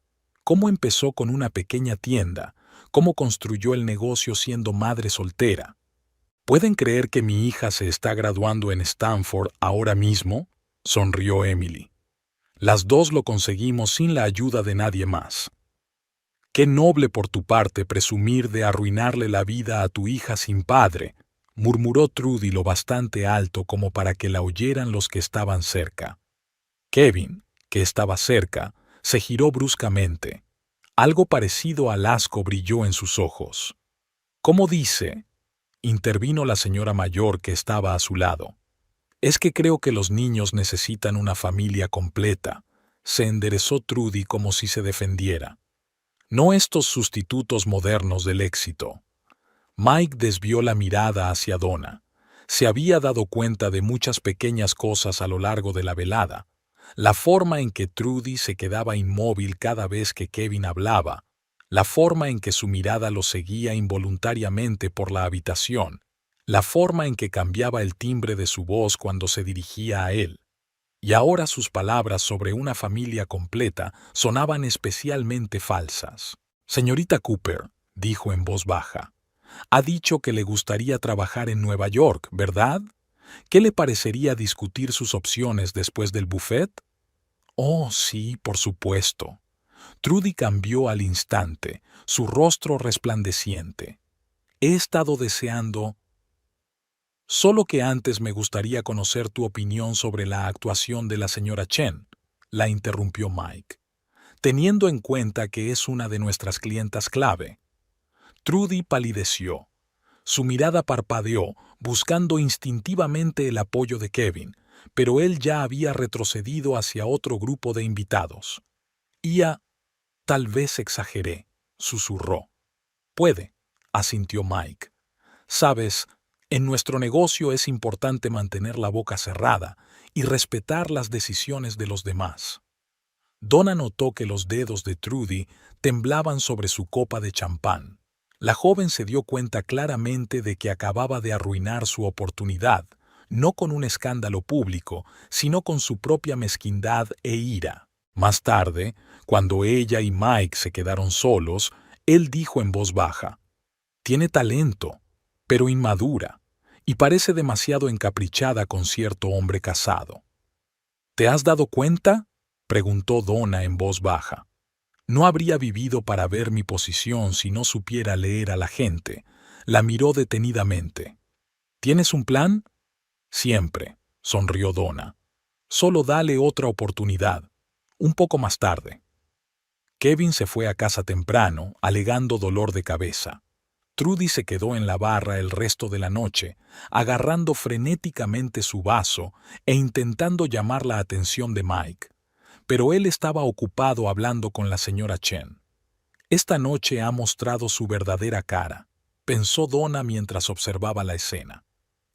Cómo empezó con una pequeña tienda, cómo construyó el negocio siendo madre soltera. ¿Pueden creer que mi hija se está graduando en Stanford ahora mismo?, sonrió Emily. Las dos lo conseguimos sin la ayuda de nadie más. Qué noble por tu parte presumir de arruinarle la vida a tu hija sin padre, murmuró Trudy lo bastante alto como para que la oyeran los que estaban cerca. Kevin, que estaba cerca, se giró bruscamente. Algo parecido al asco brilló en sus ojos. «¿Cómo dice?», intervino la señora mayor que estaba a su lado. «Es que creo que los niños necesitan una familia completa», se enderezó Trudy como si se defendiera. «No estos sustitutos modernos del éxito». Mike desvió la mirada hacia Donna. Se había dado cuenta de muchas pequeñas cosas a lo largo de la velada. La forma en que Trudy se quedaba inmóvil cada vez que Kevin hablaba, la forma en que su mirada lo seguía involuntariamente por la habitación, la forma en que cambiaba el timbre de su voz cuando se dirigía a él. Y ahora sus palabras sobre una familia completa sonaban especialmente falsas. «Señorita Cooper», dijo en voz baja, «ha dicho que le gustaría trabajar en Nueva York, ¿verdad? ¿Qué le parecería discutir sus opciones después del buffet?» «Oh, sí, por supuesto». Trudy cambió al instante, su rostro resplandeciente. «He estado deseando...» «Solo que antes me gustaría conocer tu opinión sobre la actuación de la señora Chen», la interrumpió Mike, «teniendo en cuenta que es una de nuestras clientas clave». Trudy palideció. Su mirada parpadeó, buscando instintivamente el apoyo de Kevin, pero él ya había retrocedido hacia otro grupo de invitados. «Tal vez exageré», susurró. «Puede», asintió Mike. «Sabes, en nuestro negocio es importante mantener la boca cerrada y respetar las decisiones de los demás». Donna notó que los dedos de Trudy temblaban sobre su copa de champán. La joven se dio cuenta claramente de que acababa de arruinar su oportunidad, no con un escándalo público, sino con su propia mezquindad e ira. Más tarde, cuando ella y Mike se quedaron solos, él dijo en voz baja: «Tiene talento, pero inmadura, y parece demasiado encaprichada con cierto hombre casado». «¿Te has dado cuenta?», preguntó Donna en voz baja. «No habría vivido para ver mi posición si no supiera leer a la gente». La miró detenidamente. «¿Tienes un plan?» «Siempre», sonrió Donna. «Solo dale otra oportunidad. Un poco más tarde». Kevin se fue a casa temprano, alegando dolor de cabeza. Trudy se quedó en la barra el resto de la noche, agarrando frenéticamente su vaso e intentando llamar la atención de Mike. Pero él estaba ocupado hablando con la señora Chen. Esta noche ha mostrado su verdadera cara, pensó Donna mientras observaba la escena.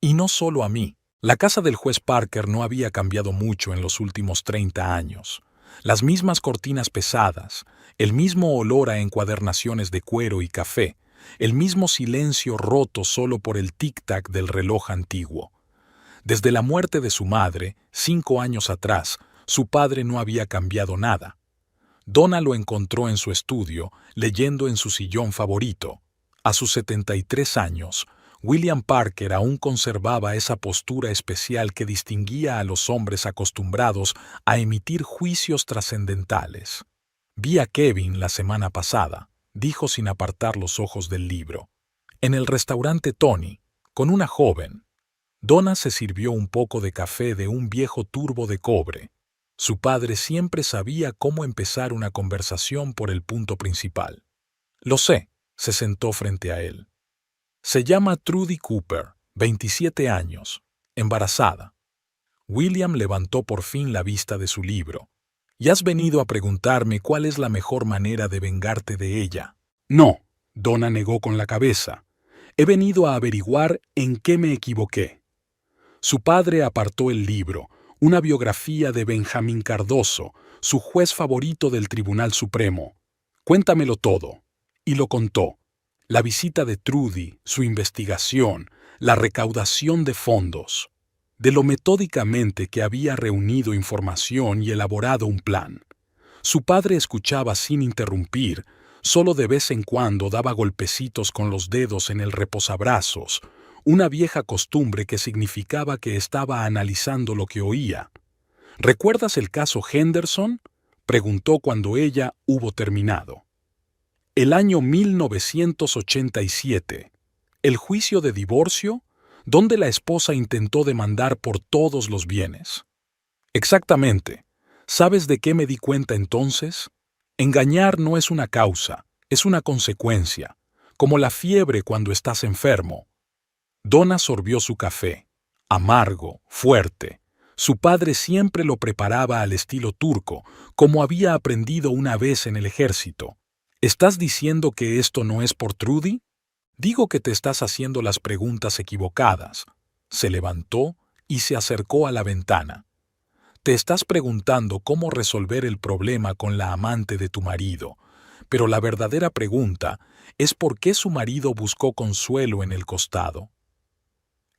Y no solo a mí. La casa del juez Parker no había cambiado mucho en los últimos 30 años. Las mismas cortinas pesadas, el mismo olor a encuadernaciones de cuero y café, el mismo silencio roto solo por el tic-tac del reloj antiguo. Desde la muerte de su madre, 5 años atrás, su padre no había cambiado nada. Donna lo encontró en su estudio, leyendo en su sillón favorito. A sus 73 años, William Parker aún conservaba esa postura especial que distinguía a los hombres acostumbrados a emitir juicios trascendentales. «Vi a Kevin la semana pasada», dijo sin apartar los ojos del libro. «En el restaurante Tony, con una joven». Donna se sirvió un poco de café de un viejo turbo de cobre. Su padre siempre sabía cómo empezar una conversación por el punto principal. «Lo sé», se sentó frente a él. «Se llama Trudy Cooper, 27 años, embarazada». William levantó por fin la vista de su libro. «¿Y has venido a preguntarme cuál es la mejor manera de vengarte de ella?» «No», Donna negó con la cabeza. «He venido a averiguar en qué me equivoqué». Su padre apartó el libro, una biografía de Benjamín Cardoso, su juez favorito del Tribunal Supremo. «Cuéntamelo todo». Y lo contó. La visita de Trudy, su investigación, la recaudación de fondos, de lo metódicamente que había reunido información y elaborado un plan. Su padre escuchaba sin interrumpir, solo de vez en cuando daba golpecitos con los dedos en el reposabrazos, una vieja costumbre que significaba que estaba analizando lo que oía. «¿Recuerdas el caso Henderson?», preguntó cuando ella hubo terminado. «El año 1987, el juicio de divorcio, donde la esposa intentó demandar por todos los bienes». «Exactamente. ¿Sabes de qué me di cuenta entonces? Engañar no es una causa, es una consecuencia, como la fiebre cuando estás enfermo». Donna sorbió su café, amargo, fuerte. Su padre siempre lo preparaba al estilo turco, como había aprendido una vez en el ejército. ¿Estás diciendo que esto no es por Trudy? Digo que te estás haciendo las preguntas equivocadas. Se levantó y se acercó a la ventana. Te estás preguntando cómo resolver el problema con la amante de tu marido, pero la verdadera pregunta es por qué su marido buscó consuelo en el costado.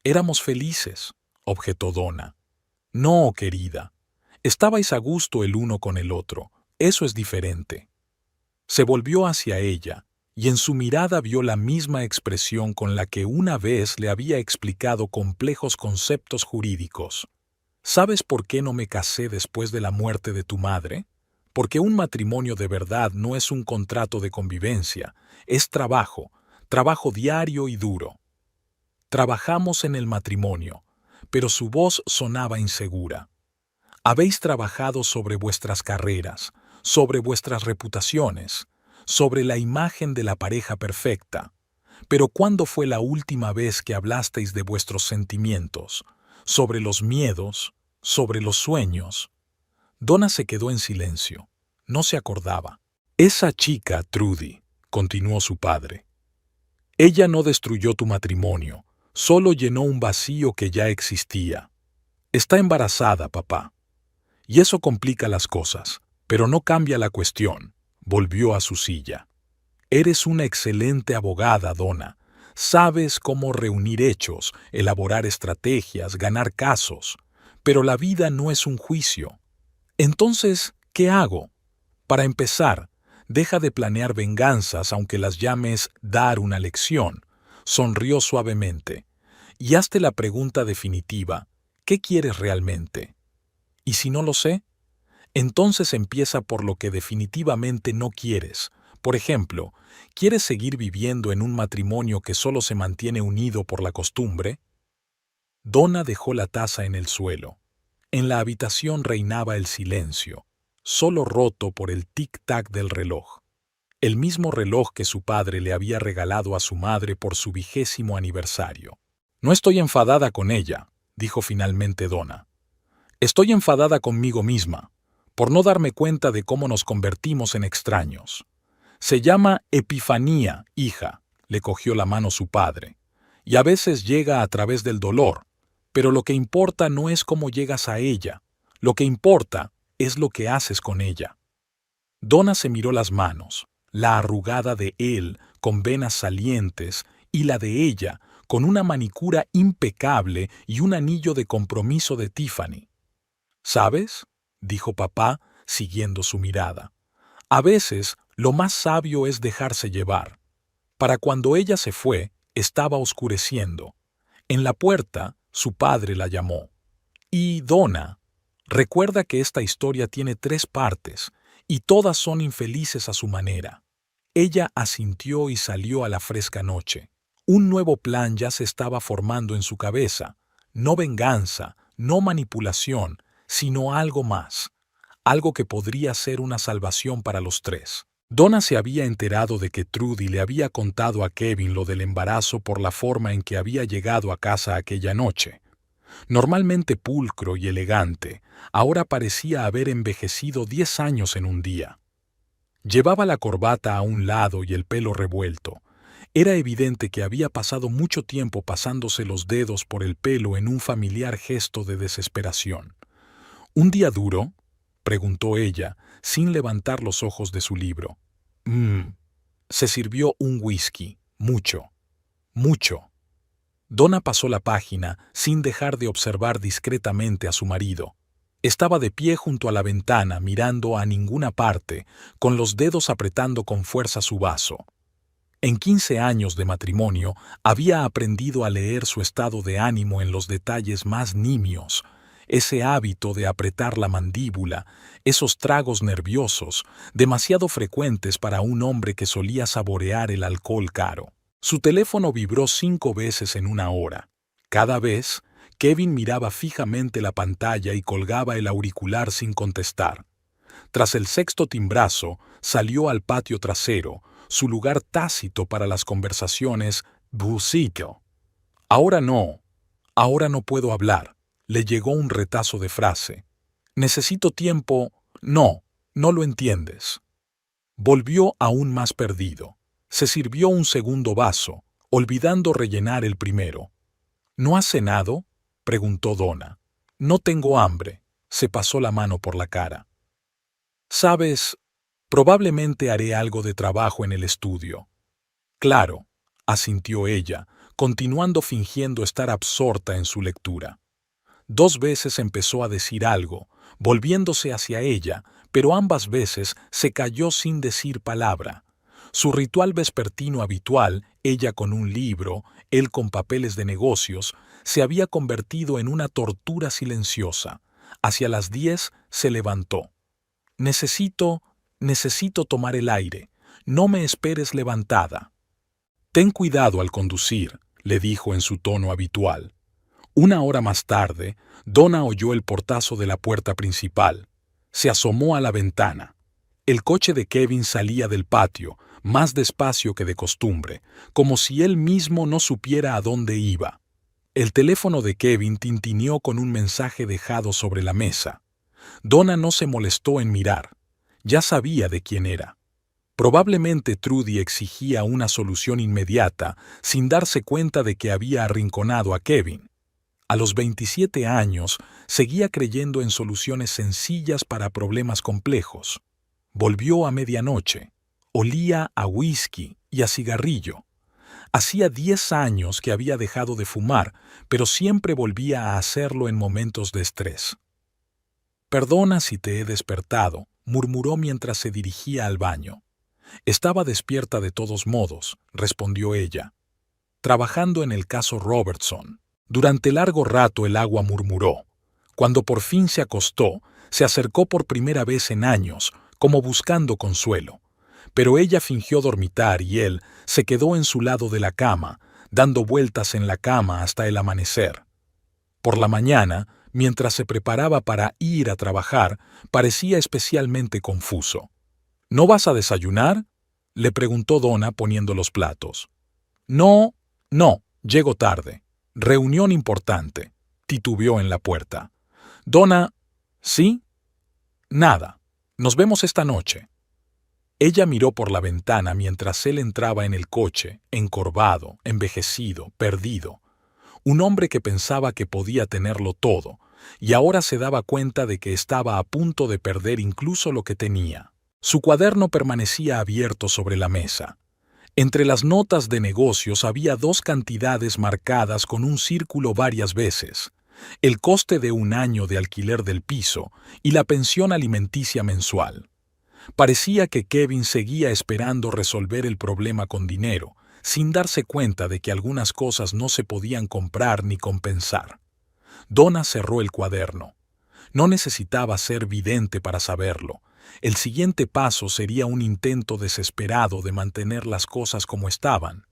«Éramos felices», objetó Donna. «No, querida. Estabais a gusto el uno con el otro. Eso es diferente». Se volvió hacia ella, y en su mirada vio la misma expresión con la que una vez le había explicado complejos conceptos jurídicos. «¿Sabes por qué no me casé después de la muerte de tu madre? Porque un matrimonio de verdad no es un contrato de convivencia, es trabajo, trabajo diario y duro. Trabajamos en el matrimonio», pero su voz sonaba insegura. «Habéis trabajado sobre vuestras carreras, sobre vuestras reputaciones, sobre la imagen de la pareja perfecta. Pero ¿cuándo fue la última vez que hablasteis de vuestros sentimientos, sobre los miedos, sobre los sueños?» Donna se quedó en silencio. No se acordaba. «Esa chica, Trudy», continuó su padre. «Ella no destruyó tu matrimonio, solo llenó un vacío que ya existía. Está embarazada, papá. Y eso complica las cosas. Pero no cambia la cuestión». Volvió a su silla. «Eres una excelente abogada, Donna. Sabes cómo reunir hechos, elaborar estrategias, ganar casos. Pero la vida no es un juicio. Entonces, ¿qué hago? Para empezar, deja de planear venganzas aunque las llames dar una lección». Sonrió suavemente. «Y hazte la pregunta definitiva. ¿Qué quieres realmente? ¿Y si no lo sé? Entonces empieza por lo que definitivamente no quieres. Por ejemplo, ¿quieres seguir viviendo en un matrimonio que solo se mantiene unido por la costumbre?» Donna dejó la taza en el suelo. En la habitación reinaba el silencio. solo roto por el tic-tac del reloj. El mismo reloj que su padre le había regalado a su madre por su 20º aniversario. No estoy enfadada con ella, dijo finalmente Donna. Estoy enfadada conmigo misma, por no darme cuenta de cómo nos convertimos en extraños. Se llama epifanía, hija, le cogió la mano su padre, y a veces llega a través del dolor, pero lo que importa no es cómo llegas a ella, lo que importa es lo que haces con ella. Donna se miró las manos, la arrugada de él con venas salientes y la de ella con una manicura impecable y un anillo de compromiso de Tiffany. ¿Sabes?, dijo papá, siguiendo su mirada. A veces lo más sabio es dejarse llevar. Para cuando ella se fue, estaba oscureciendo. En la puerta, su padre la llamó. Y Donna, recuerda que esta historia tiene 3 partes, y todas son infelices a su manera. Ella asintió y salió a la fresca noche. Un nuevo plan ya se estaba formando en su cabeza. No venganza, no manipulación, sino algo más. Algo que podría ser una salvación para los 3. Donna se había enterado de que Trudy le había contado a Kevin lo del embarazo por la forma en que había llegado a casa aquella noche. Normalmente pulcro y elegante, ahora parecía haber envejecido 10 años en un día. Llevaba la corbata a un lado y el pelo revuelto. Era evidente que había pasado mucho tiempo pasándose los dedos por el pelo en un familiar gesto de desesperación. ¿Un día duro?, preguntó ella, sin levantar los ojos de su libro. Se sirvió un whisky, mucho, mucho. Donna pasó la página sin dejar de observar discretamente a su marido. Estaba de pie junto a la ventana, mirando a ninguna parte, con los dedos apretando con fuerza su vaso. En 15 años de matrimonio había aprendido a leer su estado de ánimo en los detalles más nimios, ese hábito de apretar la mandíbula, esos tragos nerviosos, demasiado frecuentes para un hombre que solía saborear el alcohol caro. Su teléfono vibró 5 veces en una hora. Cada vez, Kevin miraba fijamente la pantalla y colgaba el auricular sin contestar. Tras el 6º timbrazo, salió al patio trasero, su lugar tácito para las conversaciones bucíqueo. Ahora no puedo hablar. Le llegó un retazo de frase. Necesito tiempo. No lo entiendes. Volvió aún más perdido. Se sirvió un segundo vaso, olvidando rellenar el primero. ¿No has cenado?, preguntó Donna. No tengo hambre. Se pasó la mano por la cara. ¿Sabes? Probablemente haré algo de trabajo en el estudio. Claro, asintió ella, continuando fingiendo estar absorta en su lectura. 2 veces empezó a decir algo, volviéndose hacia ella, pero ambas veces se calló sin decir palabra. Su ritual vespertino habitual, ella con un libro, él con papeles de negocios, se había convertido en una tortura silenciosa. Hacia las 10 se levantó. Necesito tomar el aire. No me esperes levantada. Ten cuidado al conducir, le dijo en su tono habitual. 1 hora más tarde, Donna oyó el portazo de la puerta principal. Se asomó a la ventana. El coche de Kevin salía del patio, más despacio que de costumbre, como si él mismo no supiera a dónde iba. El teléfono de Kevin tintineó con un mensaje dejado sobre la mesa. Donna no se molestó en mirar. Ya sabía de quién era. Probablemente Trudy exigía una solución inmediata, sin darse cuenta de que había arrinconado a Kevin. A los 27 años, seguía creyendo en soluciones sencillas para problemas complejos. Volvió a medianoche. Olía a whisky y a cigarrillo. Hacía 10 años que había dejado de fumar, pero siempre volvía a hacerlo en momentos de estrés. «Perdona si te he despertado», murmuró mientras se dirigía al baño. «Estaba despierta de todos modos», respondió ella. «Trabajando en el caso Robertson». Durante largo rato el agua murmuró. Cuando por fin se acostó, se acercó por primera vez en años, como buscando consuelo. Pero ella fingió dormitar y él se quedó en su lado de la cama, dando vueltas en la cama hasta el amanecer. Por la mañana, Mientras se preparaba para ir a trabajar, parecía especialmente confuso. ¿No vas a desayunar?, le preguntó Donna poniendo los platos. No, llego tarde. Reunión importante, titubeó en la puerta. Donna, ¿sí? Nada. Nos vemos esta noche. Ella miró por la ventana mientras él entraba en el coche, encorvado, envejecido, perdido. Un hombre que pensaba que podía tenerlo todo, y ahora se daba cuenta de que estaba a punto de perder incluso lo que tenía. Su cuaderno permanecía abierto sobre la mesa. Entre las notas de negocios había 2 cantidades marcadas con un círculo varias veces: el coste de un año de alquiler del piso y la pensión alimenticia mensual. Parecía que Kevin seguía esperando resolver el problema con dinero, sin darse cuenta de que algunas cosas no se podían comprar ni compensar. Donna cerró el cuaderno. No necesitaba ser vidente para saberlo. El siguiente paso sería un intento desesperado de mantener las cosas como estaban.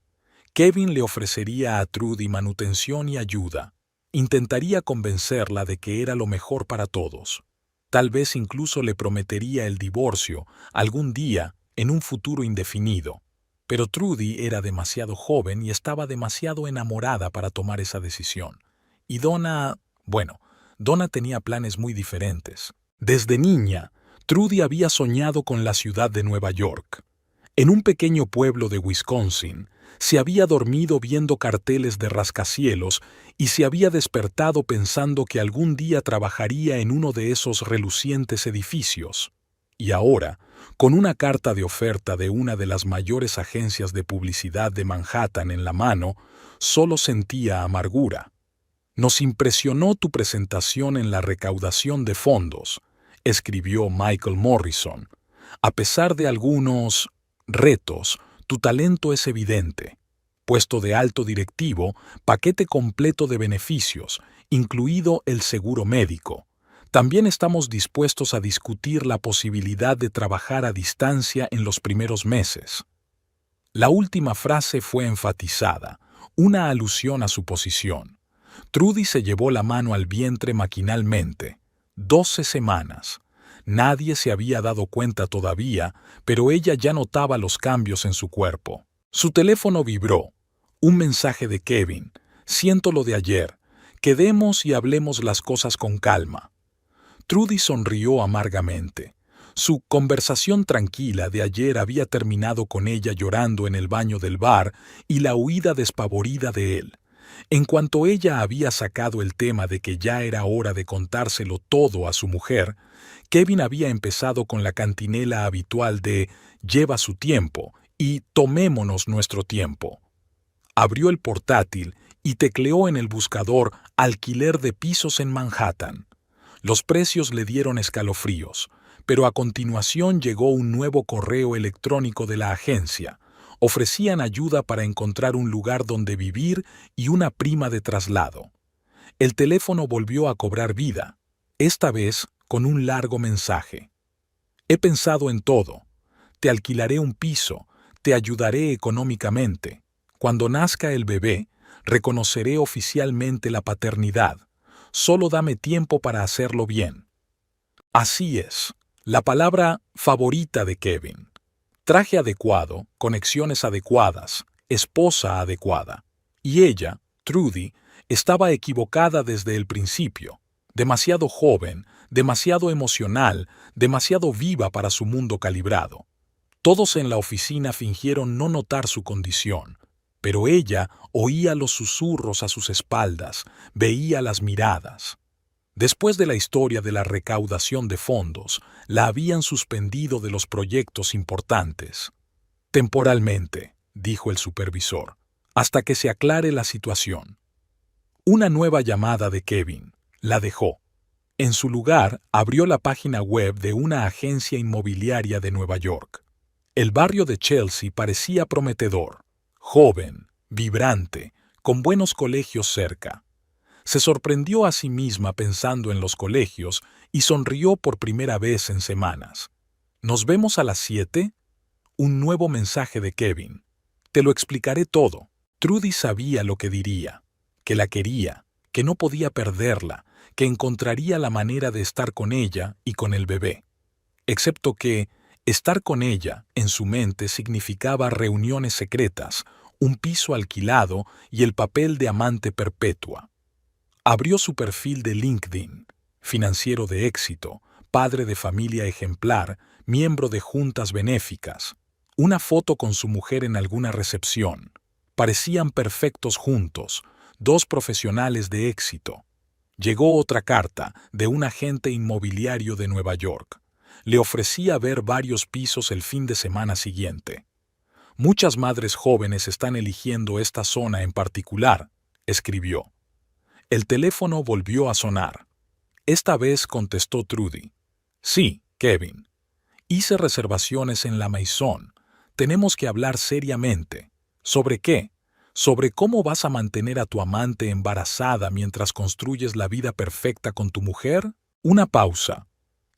Kevin le ofrecería a Trudy manutención y ayuda. Intentaría convencerla de que era lo mejor para todos. Tal vez incluso le prometería el divorcio algún día en un futuro indefinido. Pero Trudy era demasiado joven y estaba demasiado enamorada para tomar esa decisión. Y Donna tenía planes muy diferentes. Desde niña, Trudy había soñado con la ciudad de Nueva York. En un pequeño pueblo de Wisconsin, se había dormido viendo carteles de rascacielos y se había despertado pensando que algún día trabajaría en uno de esos relucientes edificios. Y ahora, con una carta de oferta de una de las mayores agencias de publicidad de Manhattan en la mano, solo sentía amargura. Nos impresionó tu presentación en la recaudación de fondos, escribió Michael Morrison. A pesar de algunos retos, tu talento es evidente. Puesto de alto directivo, paquete completo de beneficios, incluido el seguro médico. También estamos dispuestos a discutir la posibilidad de trabajar a distancia en los primeros meses. La última frase fue enfatizada, una alusión a su posición. Trudy se llevó la mano al vientre maquinalmente. 12 semanas. Nadie se había dado cuenta todavía, pero ella ya notaba los cambios en su cuerpo. Su teléfono vibró. Un mensaje de Kevin. Siento lo de ayer. Quedemos y hablemos las cosas con calma. Trudy sonrió amargamente. Su conversación tranquila de ayer había terminado con ella llorando en el baño del bar y la huida despavorida de él. En cuanto ella había sacado el tema de que ya era hora de contárselo todo a su mujer, Kevin había empezado con la cantinela habitual de «lleva su tiempo» y «tomémonos nuestro tiempo». Abrió el portátil y tecleó en el buscador «alquiler de pisos en Manhattan». Los precios le dieron escalofríos, pero a continuación llegó un nuevo correo electrónico de la agencia. Ofrecían ayuda para encontrar un lugar donde vivir y una prima de traslado. El teléfono volvió a cobrar vida, esta vez con un largo mensaje. He pensado en todo. Te alquilaré un piso, te ayudaré económicamente. Cuando nazca el bebé, reconoceré oficialmente la paternidad. Solo dame tiempo para hacerlo bien. Así es, la palabra favorita de Kevin. Traje adecuado, conexiones adecuadas, esposa adecuada. Y ella, Trudy, estaba equivocada desde el principio. Demasiado joven, demasiado emocional, demasiado viva para su mundo calibrado. Todos en la oficina fingieron no notar su condición, pero ella oía los susurros a sus espaldas, veía las miradas. Después de la historia de la recaudación de fondos, la habían suspendido de los proyectos importantes. Temporalmente, dijo el supervisor, hasta que se aclare la situación. Una nueva llamada de Kevin. La dejó. En su lugar, abrió la página web de una agencia inmobiliaria de Nueva York. El barrio de Chelsea parecía prometedor. Joven, vibrante, con buenos colegios cerca. Se sorprendió a sí misma pensando en los colegios y sonrió por primera vez en semanas. ¿Nos vemos a las 7? Un nuevo mensaje de Kevin. Te lo explicaré todo. Trudy sabía lo que diría, que la quería, que no podía perderla, que encontraría la manera de estar con ella y con el bebé, excepto que estar con ella en su mente significaba reuniones secretas, un piso alquilado y el papel de amante perpetua. Abrió su perfil de LinkedIn, financiero de éxito, padre de familia ejemplar, miembro de juntas benéficas, una foto con su mujer en alguna recepción. Parecían perfectos juntos, dos profesionales de éxito. Llegó otra carta de un agente inmobiliario de Nueva York. Le ofrecía ver varios pisos el fin de semana siguiente. Muchas madres jóvenes están eligiendo esta zona en particular, escribió. El teléfono volvió a sonar. Esta vez contestó Trudy. Sí, Kevin. Hice reservaciones en la Maison. Tenemos que hablar seriamente. ¿Sobre qué? ¿Sobre cómo vas a mantener a tu amante embarazada mientras construyes la vida perfecta con tu mujer? Una pausa.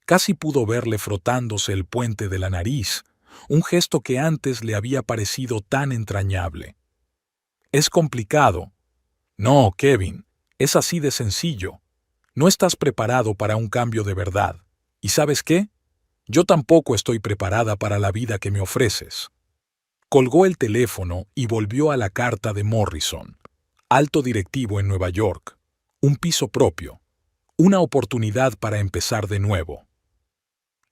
Casi pudo verle frotándose el puente de la nariz, un gesto que antes le había parecido tan entrañable. Es complicado. No, Kevin, es así de sencillo. No estás preparado para un cambio de verdad. ¿Y sabes qué? Yo tampoco estoy preparada para la vida que me ofreces. Colgó el teléfono y volvió a la carta de Morrison. Alto directivo en Nueva York. Un piso propio. Una oportunidad para empezar de nuevo.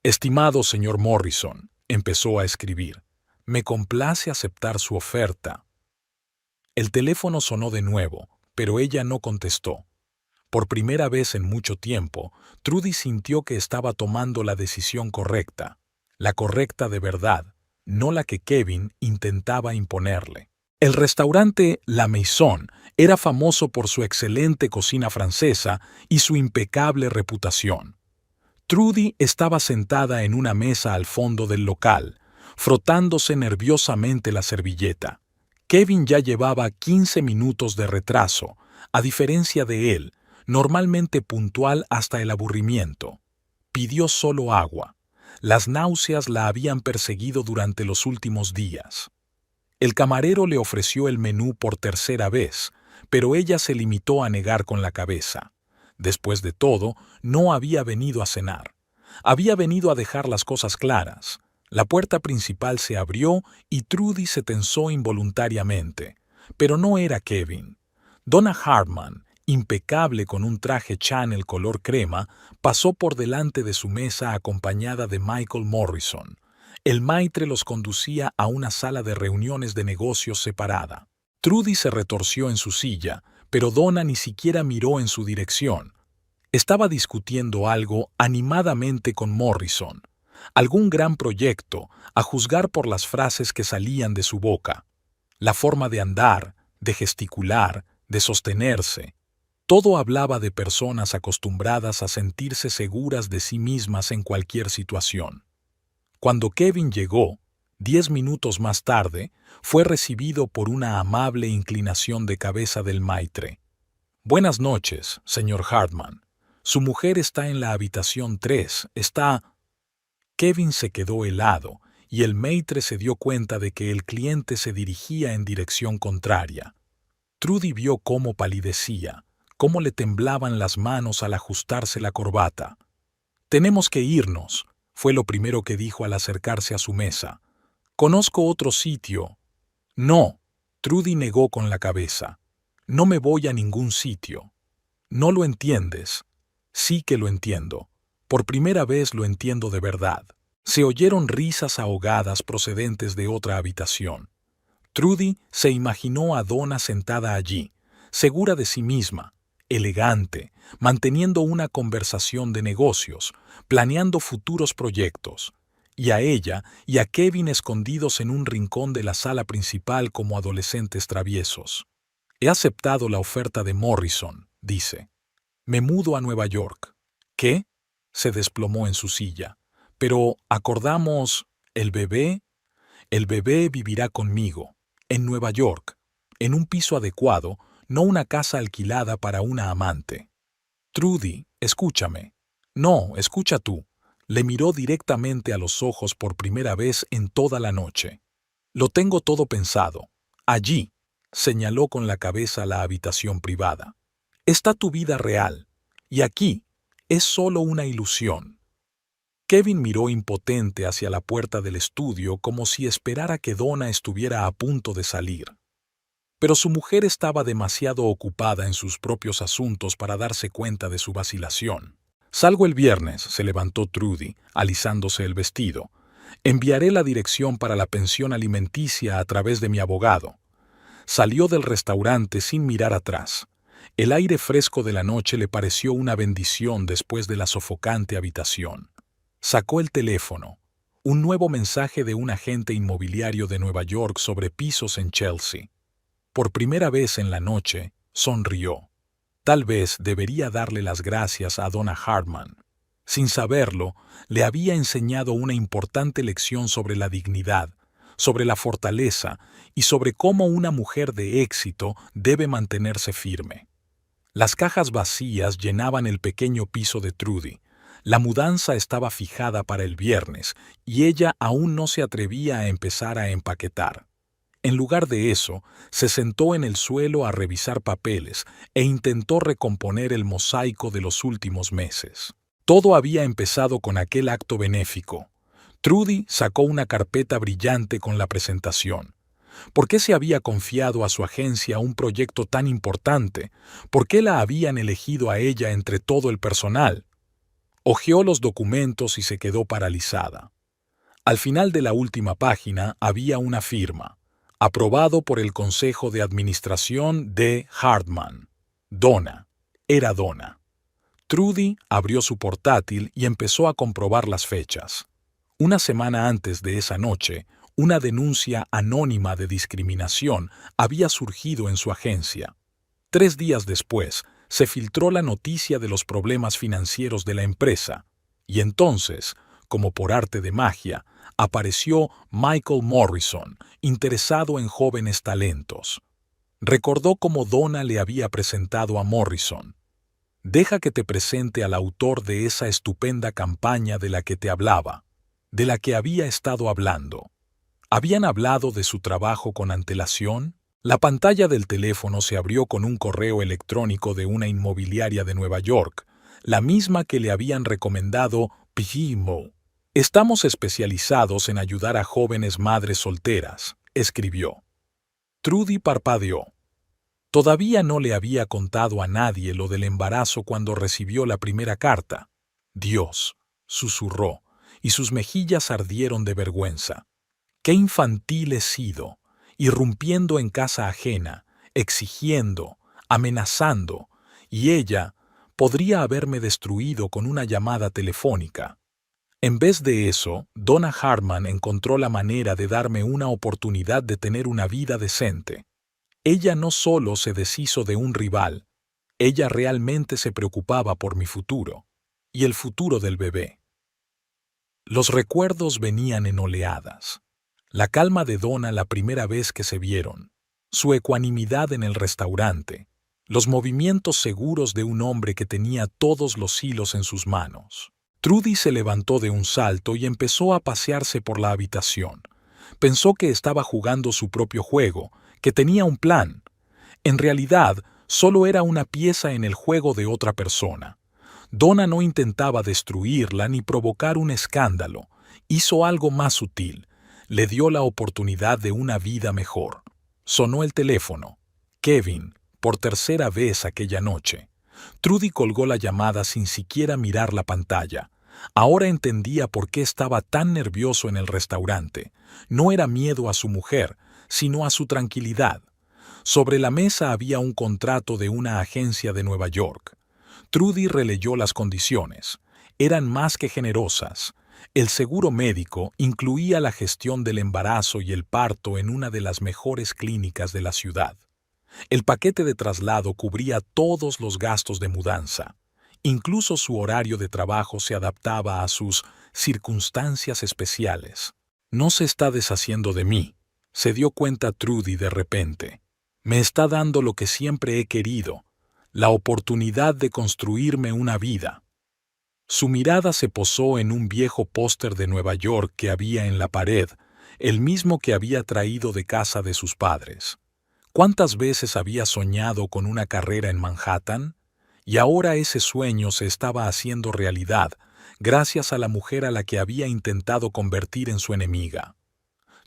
Estimado señor Morrison, empezó a escribir, me complace aceptar su oferta. El teléfono sonó de nuevo, pero ella no contestó. Por primera vez en mucho tiempo, Trudy sintió que estaba tomando la decisión correcta, la correcta de verdad, no la que Kevin intentaba imponerle. El restaurante La Maison era famoso por su excelente cocina francesa y su impecable reputación. Trudy estaba sentada en una mesa al fondo del local, frotándose nerviosamente la servilleta. Kevin ya llevaba 15 minutos de retraso, a diferencia de él, normalmente puntual hasta el aburrimiento. Pidió solo agua. Las náuseas la habían perseguido durante los últimos días. El camarero le ofreció el menú por tercera vez, pero ella se limitó a negar con la cabeza. Después de todo, no había venido a cenar. Había venido a dejar las cosas claras. La puerta principal se abrió y Trudy se tensó involuntariamente. Pero no era Kevin. Donna Hartman, impecable con un traje Chanel color crema, pasó por delante de su mesa acompañada de Michael Morrison. El maitre los conducía a una sala de reuniones de negocios separada. Trudy se retorció en su silla, pero Donna ni siquiera miró en su dirección. Estaba discutiendo algo animadamente con Morrison. Algún gran proyecto, a juzgar por las frases que salían de su boca. La forma de andar, de gesticular, de sostenerse. Todo hablaba de personas acostumbradas a sentirse seguras de sí mismas en cualquier situación. Cuando Kevin llegó, 10 minutos más tarde, fue recibido por una amable inclinación de cabeza del maitre. Buenas noches, señor Hartman. Su mujer está en la habitación 3, está... Kevin se quedó helado y el maitre se dio cuenta de que el cliente se dirigía en dirección contraria. Trudy vio cómo palidecía, cómo le temblaban las manos al ajustarse la corbata. «Tenemos que irnos», fue lo primero que dijo al acercarse a su mesa. «Conozco otro sitio». «No», Trudy negó con la cabeza. «No me voy a ningún sitio». «No lo entiendes». «Sí que lo entiendo. Por primera vez lo entiendo de verdad». Se oyeron risas ahogadas procedentes de otra habitación. Trudy se imaginó a Donna sentada allí, segura de sí misma, elegante, manteniendo una conversación de negocios, planeando futuros proyectos, y a ella y a Kevin escondidos en un rincón de la sala principal como adolescentes traviesos. «He aceptado la oferta de Morrison», dice. «Me mudo a Nueva York». «¿Qué?», se desplomó en su silla. «Pero acordamos, ¿el bebé? El bebé vivirá conmigo, en Nueva York, en un piso adecuado, no una casa alquilada para una amante». «Trudy, escúchame». «No, escucha tú». Le miró directamente a los ojos por primera vez en toda la noche. «Lo tengo todo pensado. Allí», señaló con la cabeza la habitación privada. «Está tu vida real, Y aquí, es solo una ilusión. Kevin miró impotente hacia la puerta del estudio como si esperara que Donna estuviera a punto de salir. Pero su mujer estaba demasiado ocupada en sus propios asuntos para darse cuenta de su vacilación. «Salgo el viernes», se levantó Trudy, alisándose el vestido. «Enviaré la dirección para la pensión alimenticia a través de mi abogado». Salió del restaurante sin mirar atrás. El aire fresco de la noche le pareció una bendición después de la sofocante habitación. Sacó el teléfono. Un nuevo mensaje de un agente inmobiliario de Nueva York sobre pisos en Chelsea. Por primera vez en la noche, sonrió. Tal vez debería darle las gracias a Donna Hartman. Sin saberlo, le había enseñado una importante lección sobre la dignidad, sobre la fortaleza y sobre cómo una mujer de éxito debe mantenerse firme. Las cajas vacías llenaban el pequeño piso de Trudy. La mudanza estaba fijada para el viernes y ella aún no se atrevía a empezar a empaquetar. En lugar de eso, se sentó en el suelo a revisar papeles e intentó recomponer el mosaico de los últimos meses. Todo había empezado con aquel acto benéfico. Trudy sacó una carpeta brillante con la presentación. ¿Por qué se había confiado a su agencia un proyecto tan importante? ¿Por qué la habían elegido a ella entre todo el personal? Hojeó los documentos y se quedó paralizada. Al final de la última página había una firma. Aprobado por el Consejo de Administración de Hartman. Donna. Era Donna. Trudy abrió su portátil y empezó a comprobar las fechas. Una semana antes de esa noche, una denuncia anónima de discriminación había surgido en su agencia. 3 días después, se filtró la noticia de los problemas financieros de la empresa, y entonces, como por arte de magia, apareció Michael Morrison, interesado en jóvenes talentos. Recordó cómo Donna le había presentado a Morrison. «Deja que te presente al autor de esa estupenda campaña de la que te hablaba, de la que había estado hablando». ¿Habían hablado de su trabajo con antelación? La pantalla del teléfono se abrió con un correo electrónico de una inmobiliaria de Nueva York, la misma que le habían recomendado PGMO. «Estamos especializados en ayudar a jóvenes madres solteras», escribió. Trudy parpadeó. Todavía no le había contado a nadie lo del embarazo cuando recibió la primera carta. «Dios», susurró, y sus mejillas ardieron de vergüenza. «Qué infantil he sido, irrumpiendo en casa ajena, exigiendo, amenazando, y ella podría haberme destruido con una llamada telefónica». En vez de eso, Donna Hartman encontró la manera de darme una oportunidad de tener una vida decente. Ella no solo se deshizo de un rival, ella realmente se preocupaba por mi futuro y el futuro del bebé. Los recuerdos venían en oleadas. La calma de Donna la primera vez que se vieron, su ecuanimidad en el restaurante, los movimientos seguros de un hombre que tenía todos los hilos en sus manos. Trudy se levantó de un salto y empezó a pasearse por la habitación. Pensó que estaba jugando su propio juego, que tenía un plan. En realidad, solo era una pieza en el juego de otra persona. Donna no intentaba destruirla ni provocar un escándalo. Hizo algo más sutil. Le dio la oportunidad de una vida mejor. Sonó el teléfono. Kevin, por tercera vez aquella noche. Trudy colgó la llamada sin siquiera mirar la pantalla. Ahora entendía por qué estaba tan nervioso en el restaurante. No era miedo a su mujer, sino a su tranquilidad. Sobre la mesa había un contrato de una agencia de Nueva York. Trudy releyó las condiciones. Eran más que generosas. El seguro médico incluía la gestión del embarazo y el parto en una de las mejores clínicas de la ciudad. El paquete de traslado cubría todos los gastos de mudanza. Incluso su horario de trabajo se adaptaba a sus circunstancias especiales. «No se está deshaciendo de mí», se dio cuenta Trudy de repente. «Me está dando lo que siempre he querido, la oportunidad de construirme una vida». Su mirada se posó en un viejo póster de Nueva York que había en la pared, el mismo que había traído de casa de sus padres. ¿Cuántas veces había soñado con una carrera en Manhattan? Y ahora ese sueño se estaba haciendo realidad, gracias a la mujer a la que había intentado convertir en su enemiga.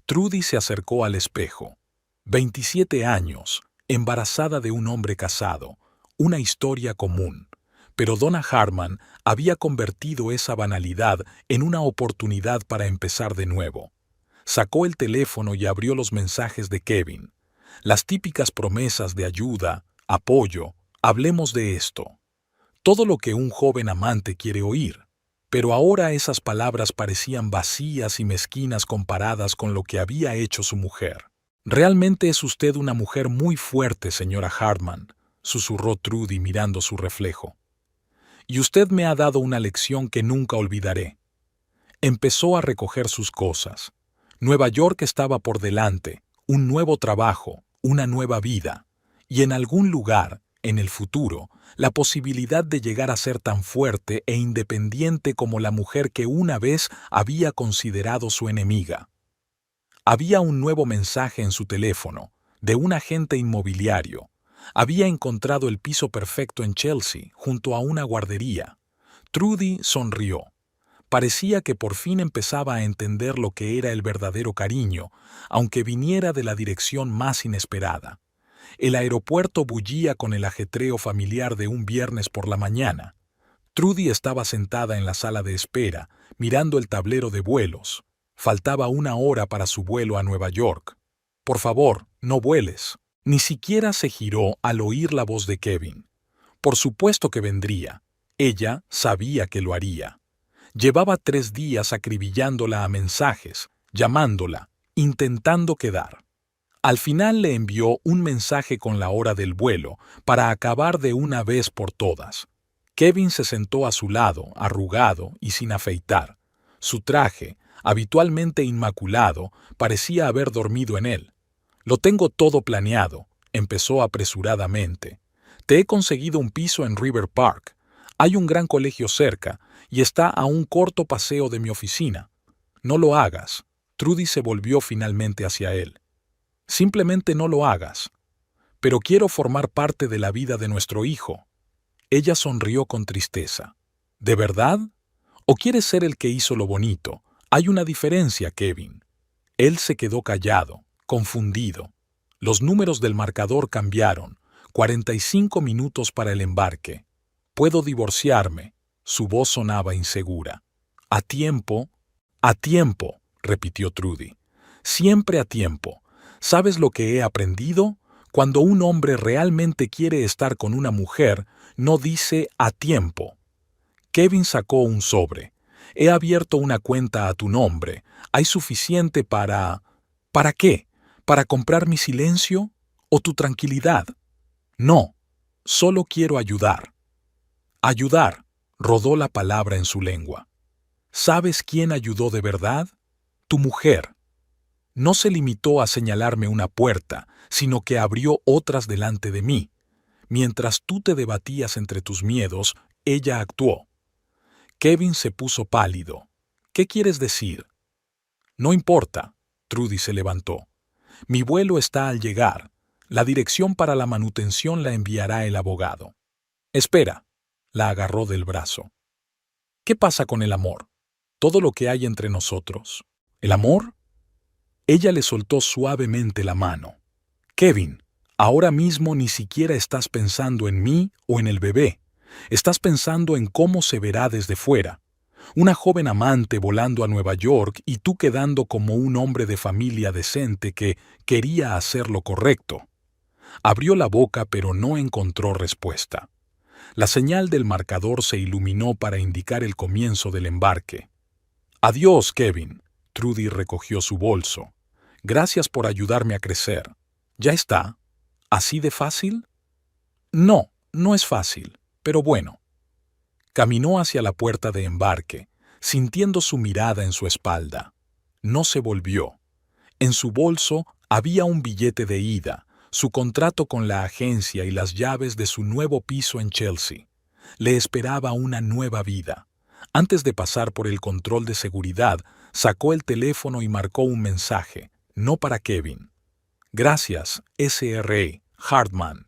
Trudy se acercó al espejo. 27 años, embarazada de un hombre casado, una historia común. Pero Donna Hartman había convertido esa banalidad en una oportunidad para empezar de nuevo. Sacó el teléfono y abrió los mensajes de Kevin. Las típicas promesas de ayuda, apoyo, hablemos de esto. Todo lo que un joven amante quiere oír. Pero ahora esas palabras parecían vacías y mezquinas comparadas con lo que había hecho su mujer. «Realmente es usted una mujer muy fuerte, señora Hartman», susurró Trudy mirando su reflejo. «Y usted me ha dado una lección que nunca olvidaré». Empezó a recoger sus cosas. Nueva York estaba por delante, un nuevo trabajo, una nueva vida, y en algún lugar, en el futuro, la posibilidad de llegar a ser tan fuerte e independiente como la mujer que una vez había considerado su enemiga. Había un nuevo mensaje en su teléfono, de un agente inmobiliario. Había encontrado el piso perfecto en Chelsea, junto a una guardería. Trudy sonrió. Parecía que por fin empezaba a entender lo que era el verdadero cariño, aunque viniera de la dirección más inesperada. El aeropuerto bullía con el ajetreo familiar de un viernes por la mañana. Trudy estaba sentada en la sala de espera, mirando el tablero de vuelos. Faltaba 1 hora para su vuelo a Nueva York. «Por favor, no vueles». Ni siquiera se giró al oír la voz de Kevin. Por supuesto que vendría. Ella sabía que lo haría. Llevaba 3 días acribillándola a mensajes, llamándola, intentando quedar. Al final le envió un mensaje con la hora del vuelo para acabar de una vez por todas. Kevin se sentó a su lado, arrugado y sin afeitar. Su traje, habitualmente inmaculado, parecía haber dormido en él. «Lo tengo todo planeado», empezó apresuradamente. «Te he conseguido un piso en River Park. Hay un gran colegio cerca y está a un corto paseo de mi oficina. No lo hagas». Trudy se volvió finalmente hacia él. «Simplemente no lo hagas. Pero quiero formar parte de la vida de nuestro hijo». Ella sonrió con tristeza. «¿De verdad? ¿O quieres ser el que hizo lo bonito? Hay una diferencia, Kevin». Él se quedó callado, confundido. Los números del marcador cambiaron. 45 minutos para el embarque. «Puedo divorciarme». Su voz sonaba insegura. «A tiempo, repitió Trudy. «Siempre a tiempo. ¿Sabes lo que he aprendido? Cuando un hombre realmente quiere estar con una mujer, no dice a tiempo». Kevin sacó un sobre. «He abierto una cuenta a tu nombre. Hay suficiente para... ¿Para qué? ¿Para comprar mi silencio? ¿O tu tranquilidad?» «No, solo quiero ayudar». «Ayudar», rodó la palabra en su lengua. «¿Sabes quién ayudó de verdad? Tu mujer. No se limitó a señalarme una puerta, sino que abrió otras delante de mí. Mientras tú te debatías entre tus miedos, ella actuó». Kevin se puso pálido. «¿Qué quieres decir?» «No importa». Trudy se levantó. «Mi vuelo está al llegar. La dirección para la manutención la enviará el abogado». «Espera», la agarró del brazo. «¿Qué pasa con el amor? Todo lo que hay entre nosotros. ¿El amor?» Ella le soltó suavemente la mano. «Kevin, ahora mismo ni siquiera estás pensando en mí o en el bebé. Estás pensando en cómo se verá desde fuera. Una joven amante volando a Nueva York y tú quedando como un hombre de familia decente que quería hacer lo correcto». Abrió la boca pero no encontró respuesta. La señal del marcador se iluminó para indicar el comienzo del embarque. «Adiós, Kevin». Trudy recogió su bolso. «Gracias por ayudarme a crecer. ¿Ya está? ¿Así de fácil?» «No, no es fácil, pero bueno». Caminó hacia la puerta de embarque, sintiendo su mirada en su espalda. No se volvió. En su bolso había un billete de ida, su contrato con la agencia y las llaves de su nuevo piso en Chelsea. Le esperaba una nueva vida. Antes de pasar por el control de seguridad, sacó el teléfono y marcó un mensaje, no para Kevin. «Gracias, S.R.E. Hartman.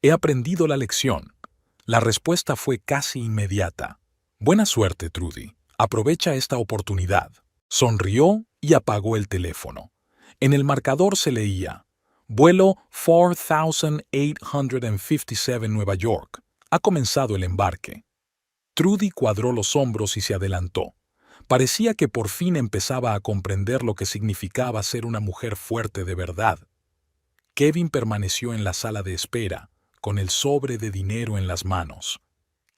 He aprendido la lección. La respuesta fue casi inmediata. Buena suerte, Trudy. Aprovecha esta oportunidad. Sonrió y apagó el teléfono. En el marcador se leía: vuelo 4857 Nueva York. Ha comenzado el embarque. Trudy cuadró los hombros y se adelantó. Parecía que por fin empezaba a comprender lo que significaba ser una mujer fuerte de verdad. Kevin permaneció en la sala de espera, con el sobre de dinero en las manos.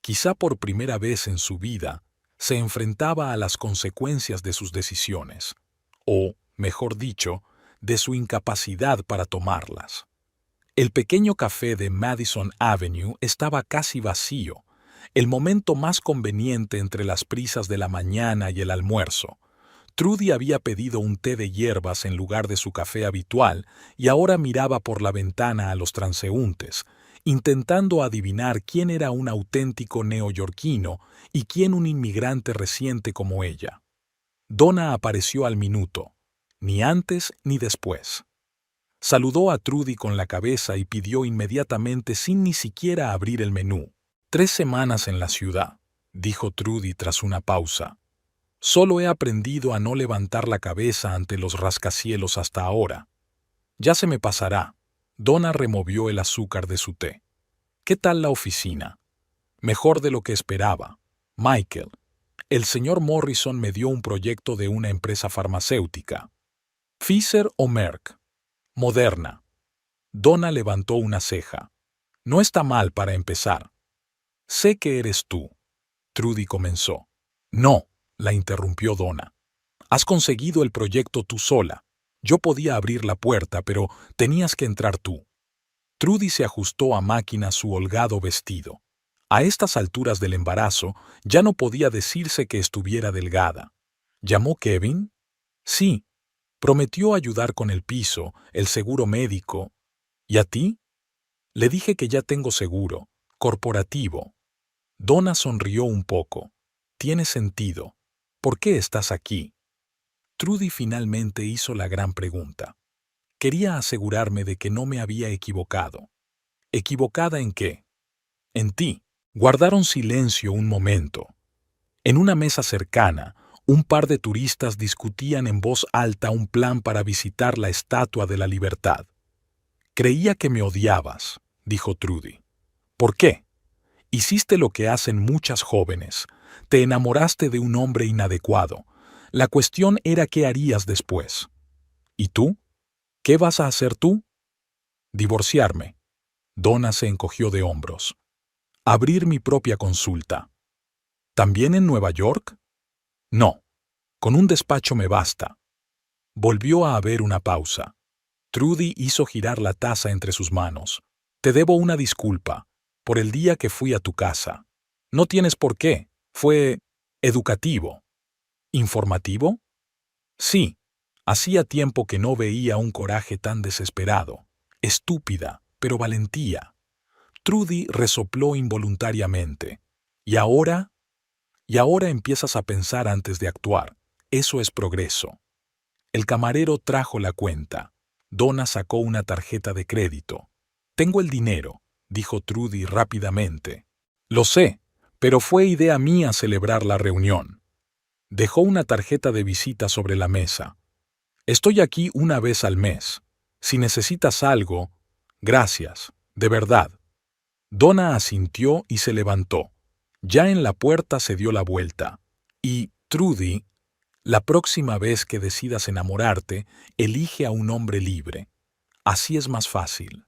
Quizá por primera vez en su vida, se enfrentaba a las consecuencias de sus decisiones, o, mejor dicho, de su incapacidad para tomarlas. El pequeño café de Madison Avenue estaba casi vacío, el momento más conveniente entre las prisas de la mañana y el almuerzo. Trudy había pedido un té de hierbas en lugar de su café habitual y ahora miraba por la ventana a los transeúntes, intentando adivinar quién era un auténtico neoyorquino y quién un inmigrante reciente como ella. Donna apareció al minuto, ni antes ni después. Saludó a Trudy con la cabeza y pidió inmediatamente sin ni siquiera abrir el menú. 3 semanas en la ciudad, dijo Trudy tras una pausa. Solo he aprendido a no levantar la cabeza ante los rascacielos hasta ahora. Ya se me pasará. Donna removió el azúcar de su té. ¿Qué tal la oficina? Mejor de lo que esperaba. Michael, el señor Morrison me dio un proyecto de una empresa farmacéutica. ¿Pfizer o Merck? Moderna. Donna levantó una ceja. No está mal para empezar. Sé que eres tú. Trudy comenzó. No, la interrumpió Donna. Has conseguido el proyecto tú sola. Yo podía abrir la puerta, pero tenías que entrar tú. Trudy se ajustó a máquina su holgado vestido. A estas alturas del embarazo ya no podía decirse que estuviera delgada. ¿Llamó Kevin? Sí. Prometió ayudar con el piso, el seguro médico. ¿Y a ti? Le dije que ya tengo seguro, corporativo. Donna sonrió un poco. Tiene sentido. ¿Por qué estás aquí? Trudy finalmente hizo la gran pregunta. Quería asegurarme de que no me había equivocado. ¿Equivocada en qué? En ti. Guardaron silencio un momento. En una mesa cercana, un par de turistas discutían en voz alta un plan para visitar la Estatua de la Libertad. Creía que me odiabas, dijo Trudy. ¿Por qué? Hiciste lo que hacen muchas jóvenes. Te enamoraste de un hombre inadecuado. La cuestión era qué harías después. ¿Y tú? ¿Qué vas a hacer tú? Divorciarme. Donna se encogió de hombros. Abrir mi propia consulta. ¿También en Nueva York? No. Con un despacho me basta. Volvió a haber una pausa. Trudy hizo girar la taza entre sus manos. Te debo una disculpa por el día que fui a tu casa. No tienes por qué. Fue educativo. ¿Informativo? Sí. Hacía tiempo que no veía un coraje tan desesperado. Estúpida, pero valentía. Trudy resopló involuntariamente. ¿Y ahora? Y ahora empiezas a pensar antes de actuar. Eso es progreso. El camarero trajo la cuenta. Donna sacó una tarjeta de crédito. Tengo el dinero, dijo Trudy rápidamente. Lo sé, pero fue idea mía celebrar la reunión. Dejó una tarjeta de visita sobre la mesa. Estoy aquí una vez al mes. Si necesitas algo, gracias, de verdad. Donna asintió y se levantó. Ya en la puerta se dio la vuelta. Y, Trudy, la próxima vez que decidas enamorarte, elige a un hombre libre. Así es más fácil.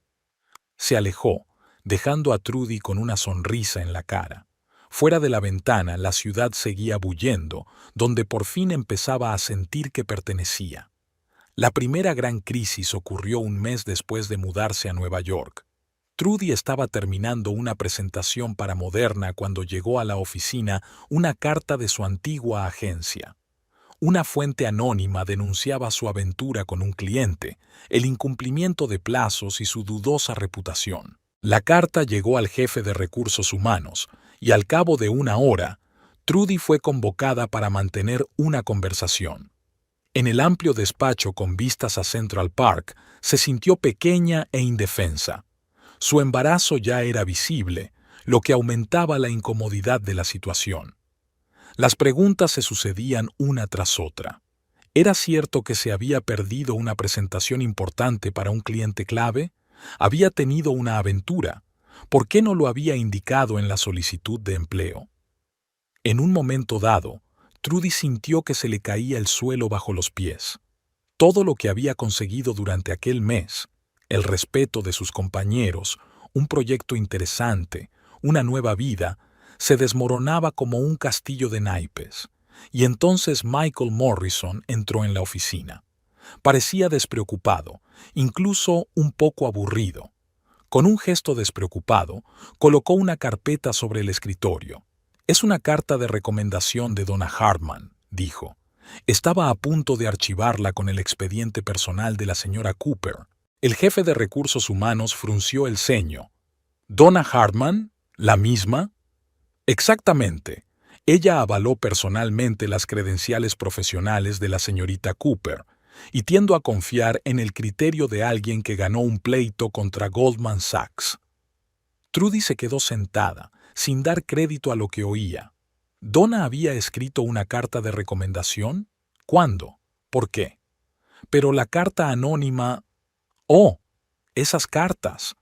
Se alejó, dejando a Trudy con una sonrisa en la cara. Fuera de la ventana, la ciudad seguía bullendo, donde por fin empezaba a sentir que pertenecía. La primera gran crisis ocurrió un mes después de mudarse a Nueva York. Trudy estaba terminando una presentación para Moderna cuando llegó a la oficina una carta de su antigua agencia. Una fuente anónima denunciaba su aventura con un cliente, el incumplimiento de plazos y su dudosa reputación. La carta llegó al jefe de recursos humanos, y al cabo de una hora, Trudy fue convocada para mantener una conversación. En el amplio despacho con vistas a Central Park, se sintió pequeña e indefensa. Su embarazo ya era visible, lo que aumentaba la incomodidad de la situación. Las preguntas se sucedían una tras otra. ¿Era cierto que se había perdido una presentación importante para un cliente clave? ¿Había tenido una aventura? ¿Por qué no lo había indicado en la solicitud de empleo? En un momento dado, Trudy sintió que se le caía el suelo bajo los pies. Todo lo que había conseguido durante aquel mes, el respeto de sus compañeros, un proyecto interesante, una nueva vida, se desmoronaba como un castillo de naipes. Y entonces Michael Morrison entró en la oficina. Parecía despreocupado, incluso un poco aburrido. Con un gesto despreocupado, colocó una carpeta sobre el escritorio. «Es una carta de recomendación de Donna Hartman», dijo. Estaba a punto de archivarla con el expediente personal de la señora Cooper. El jefe de recursos humanos frunció el ceño. «¿Donna Hartman? ¿La misma?» «Exactamente. Ella avaló personalmente las credenciales profesionales de la señorita Cooper, y tiendo a confiar en el criterio de alguien que ganó un pleito contra Goldman Sachs». Trudy se quedó sentada, sin dar crédito a lo que oía. ¿Donna había escrito una carta de recomendación? ¿Cuándo? ¿Por qué? Pero la carta anónima... ¡Oh! Esas cartas.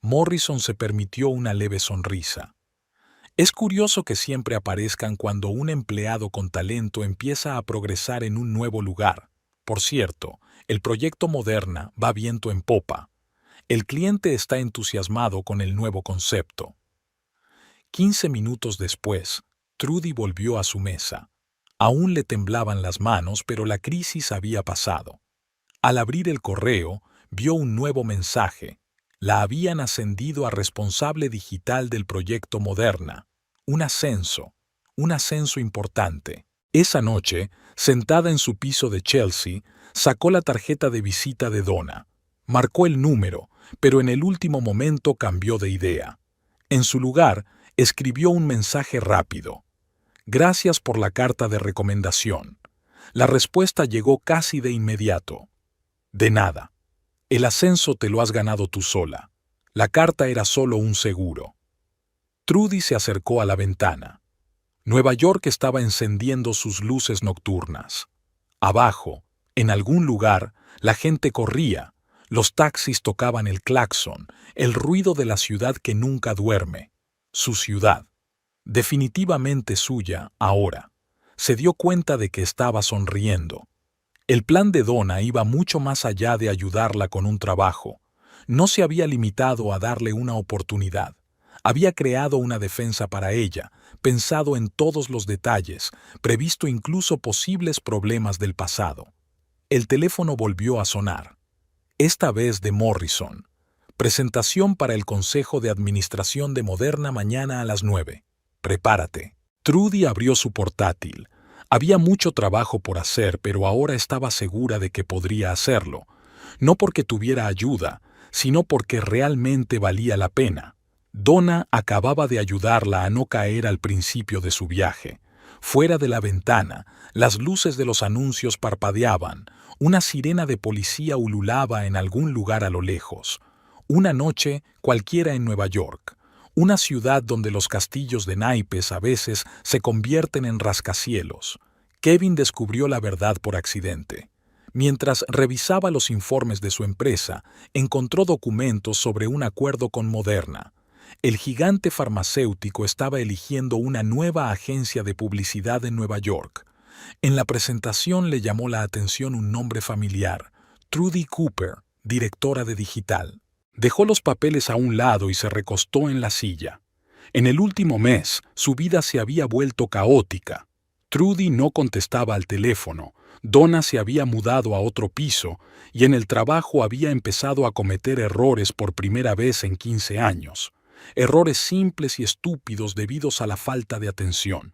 Morrison se permitió una leve sonrisa. Es curioso que siempre aparezcan cuando un empleado con talento empieza a progresar en un nuevo lugar. Por cierto, el proyecto Moderna va viento en popa. El cliente está entusiasmado con el nuevo concepto. 15 minutos después, Trudy volvió a su mesa. Aún le temblaban las manos, pero la crisis había pasado. Al abrir el correo, vio un nuevo mensaje. La habían ascendido a responsable digital del proyecto Moderna. Un ascenso importante. Esa noche, sentada en su piso de Chelsea, sacó la tarjeta de visita de Donna. Marcó el número, pero en el último momento cambió de idea. En su lugar, escribió un mensaje rápido. «Gracias por la carta de recomendación». La respuesta llegó casi de inmediato. «De nada. El ascenso te lo has ganado tú sola. La carta era solo un seguro». Trudy se acercó a la ventana. Nueva York estaba encendiendo sus luces nocturnas. Abajo, en algún lugar, la gente corría. Los taxis tocaban el claxon, el ruido de la ciudad que nunca duerme. Su ciudad. Definitivamente suya, ahora. Se dio cuenta de que estaba sonriendo. El plan de Donna iba mucho más allá de ayudarla con un trabajo. No se había limitado a darle una oportunidad. Había creado una defensa para ella, pensado en todos los detalles, previsto incluso posibles problemas del pasado. El teléfono volvió a sonar. Esta vez de Morrison. «Presentación para el Consejo de Administración de Moderna mañana a las 9. Prepárate». Trudy abrió su portátil. Había mucho trabajo por hacer, pero ahora estaba segura de que podría hacerlo. No porque tuviera ayuda, sino porque realmente valía la pena. Donna acababa de ayudarla a no caer al principio de su viaje. Fuera de la ventana, las luces de los anuncios parpadeaban. Una sirena de policía ululaba en algún lugar a lo lejos. Una noche cualquiera en Nueva York. Una ciudad donde los castillos de naipes a veces se convierten en rascacielos. Kevin descubrió la verdad por accidente. Mientras revisaba los informes de su empresa, encontró documentos sobre un acuerdo con Moderna. El gigante farmacéutico estaba eligiendo una nueva agencia de publicidad en Nueva York. En la presentación le llamó la atención un nombre familiar, Trudy Cooper, directora de digital. Dejó los papeles a un lado y se recostó en la silla. En el último mes, su vida se había vuelto caótica. Trudy no contestaba al teléfono, Donna se había mudado a otro piso y en el trabajo había empezado a cometer errores por primera vez en 15 años. Errores simples y estúpidos debidos a la falta de atención.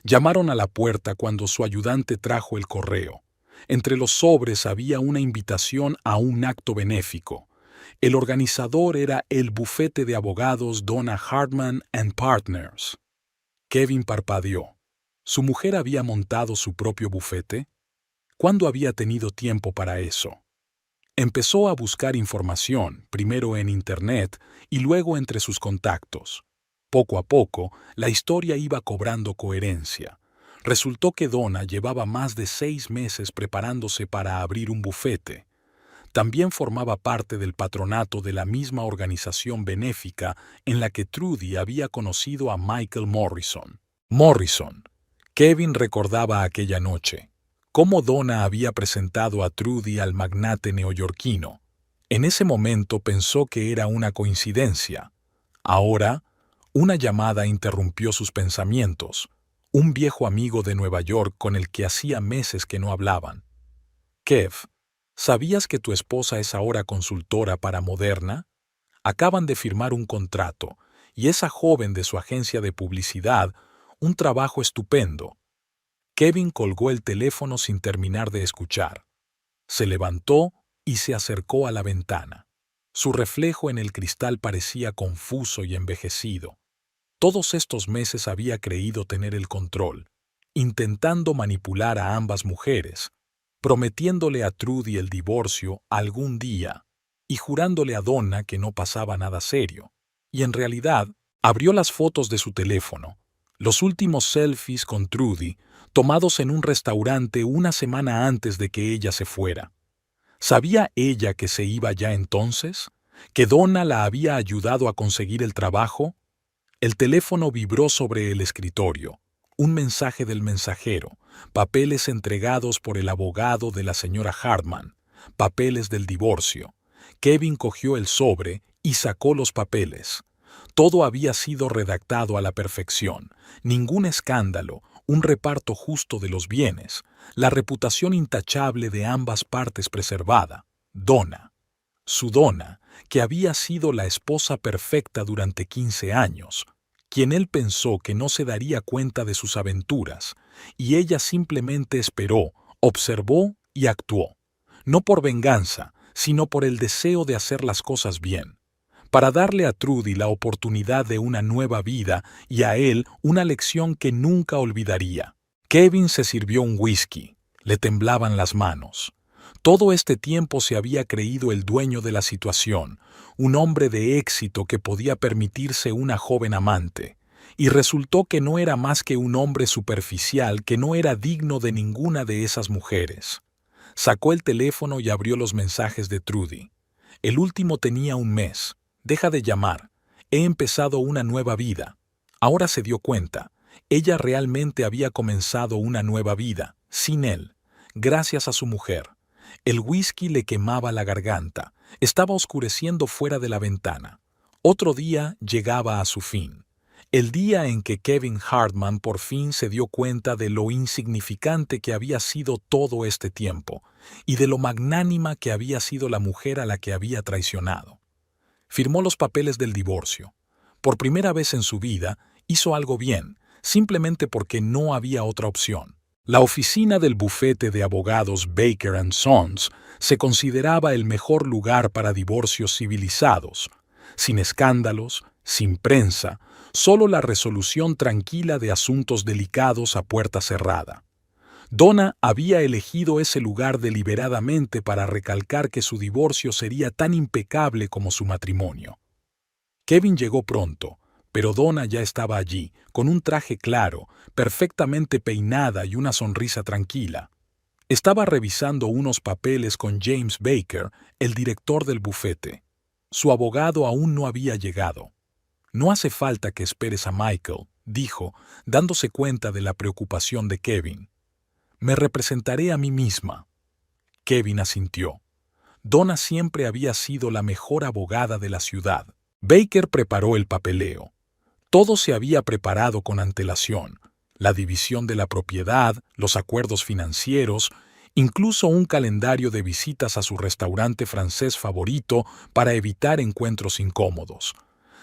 Llamaron a la puerta cuando su ayudante trajo el correo. Entre los sobres había una invitación a un acto benéfico. El organizador era el bufete de abogados Donna Hartman and Partners. Kevin parpadeó. ¿Su mujer había montado su propio bufete? ¿Cuándo había tenido tiempo para eso? Empezó a buscar información, primero en Internet y luego entre sus contactos. Poco a poco, la historia iba cobrando coherencia. Resultó que Donna llevaba más de 6 meses preparándose para abrir un bufete. También formaba parte del patronato de la misma organización benéfica en la que Trudy había conocido a Michael Morrison. Kevin recordaba aquella noche, cómo Donna había presentado a Trudy al magnate neoyorquino. En ese momento pensó que era una coincidencia. Ahora, una llamada interrumpió sus pensamientos. Un viejo amigo de Nueva York con el que hacía meses que no hablaban. Kev, ¿sabías que tu esposa es ahora consultora para Moderna? Acaban de firmar un contrato, y esa joven de su agencia de publicidad, un trabajo estupendo. Kevin colgó el teléfono sin terminar de escuchar. Se levantó y se acercó a la ventana. Su reflejo en el cristal parecía confuso y envejecido. Todos estos meses había creído tener el control, intentando manipular a ambas mujeres, prometiéndole a Trudy el divorcio algún día y jurándole a Donna que no pasaba nada serio. Y en realidad, abrió las fotos de su teléfono, los últimos selfies con Trudy, tomados en un restaurante una semana antes de que ella se fuera. ¿Sabía ella que se iba ya entonces? ¿Que Donna la había ayudado a conseguir el trabajo? El teléfono vibró sobre el escritorio. Un mensaje del mensajero, papeles entregados por el abogado de la señora Hartman, papeles del divorcio. Kevin cogió el sobre y sacó los papeles. Todo había sido redactado a la perfección, ningún escándalo, un reparto justo de los bienes, la reputación intachable de ambas partes preservada. Donna, su Donna, que había sido la esposa perfecta durante 15 años, quien él pensó que no se daría cuenta de sus aventuras, y ella simplemente esperó, observó y actuó, no por venganza, sino por el deseo de hacer las cosas bien, para darle a Trudy la oportunidad de una nueva vida y a él una lección que nunca olvidaría. Kevin se sirvió un whisky, le temblaban las manos. Todo este tiempo se había creído el dueño de la situación, un hombre de éxito que podía permitirse una joven amante, y resultó que no era más que un hombre superficial que no era digno de ninguna de esas mujeres. Sacó el teléfono y abrió los mensajes de Trudy. El último tenía un mes. Deja de llamar. He empezado una nueva vida. Ahora se dio cuenta. Ella realmente había comenzado una nueva vida, sin él, gracias a su mujer. El whisky le quemaba la garganta. Estaba oscureciendo fuera de la ventana. Otro día llegaba a su fin. El día en que Kevin Hartman por fin se dio cuenta de lo insignificante que había sido todo este tiempo y de lo magnánima que había sido la mujer a la que había traicionado. Firmó los papeles del divorcio. Por primera vez en su vida, hizo algo bien, simplemente porque no había otra opción. La oficina del bufete de abogados Baker & Sons se consideraba el mejor lugar para divorcios civilizados, sin escándalos, sin prensa, solo la resolución tranquila de asuntos delicados a puerta cerrada. Donna había elegido ese lugar deliberadamente para recalcar que su divorcio sería tan impecable como su matrimonio. Kevin llegó pronto, pero Donna ya estaba allí, con un traje claro, perfectamente peinada y una sonrisa tranquila. Estaba revisando unos papeles con James Baker, el director del bufete. Su abogado aún no había llegado. «No hace falta que esperes a Michael», dijo, dándose cuenta de la preocupación de Kevin. «Me representaré a mí misma». Kevin asintió. Donna siempre había sido la mejor abogada de la ciudad. Baker preparó el papeleo. Todo se había preparado con antelación. La división de la propiedad, los acuerdos financieros, incluso un calendario de visitas a su restaurante francés favorito para evitar encuentros incómodos.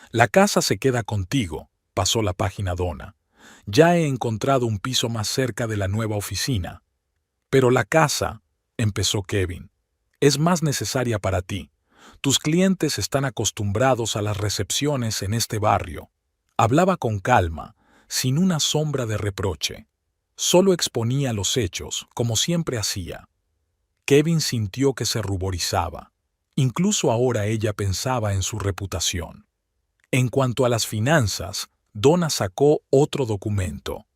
«La casa se queda contigo», pasó la página Donna. «Ya he encontrado un piso más cerca de la nueva oficina». «Pero la casa», empezó Kevin, «es más necesaria para ti. Tus clientes están acostumbrados a las recepciones en este barrio». Hablaba con calma, sin una sombra de reproche. Solo exponía los hechos, como siempre hacía. Kevin sintió que se ruborizaba. Incluso ahora ella pensaba en su reputación. En cuanto a las finanzas, Donna sacó otro documento.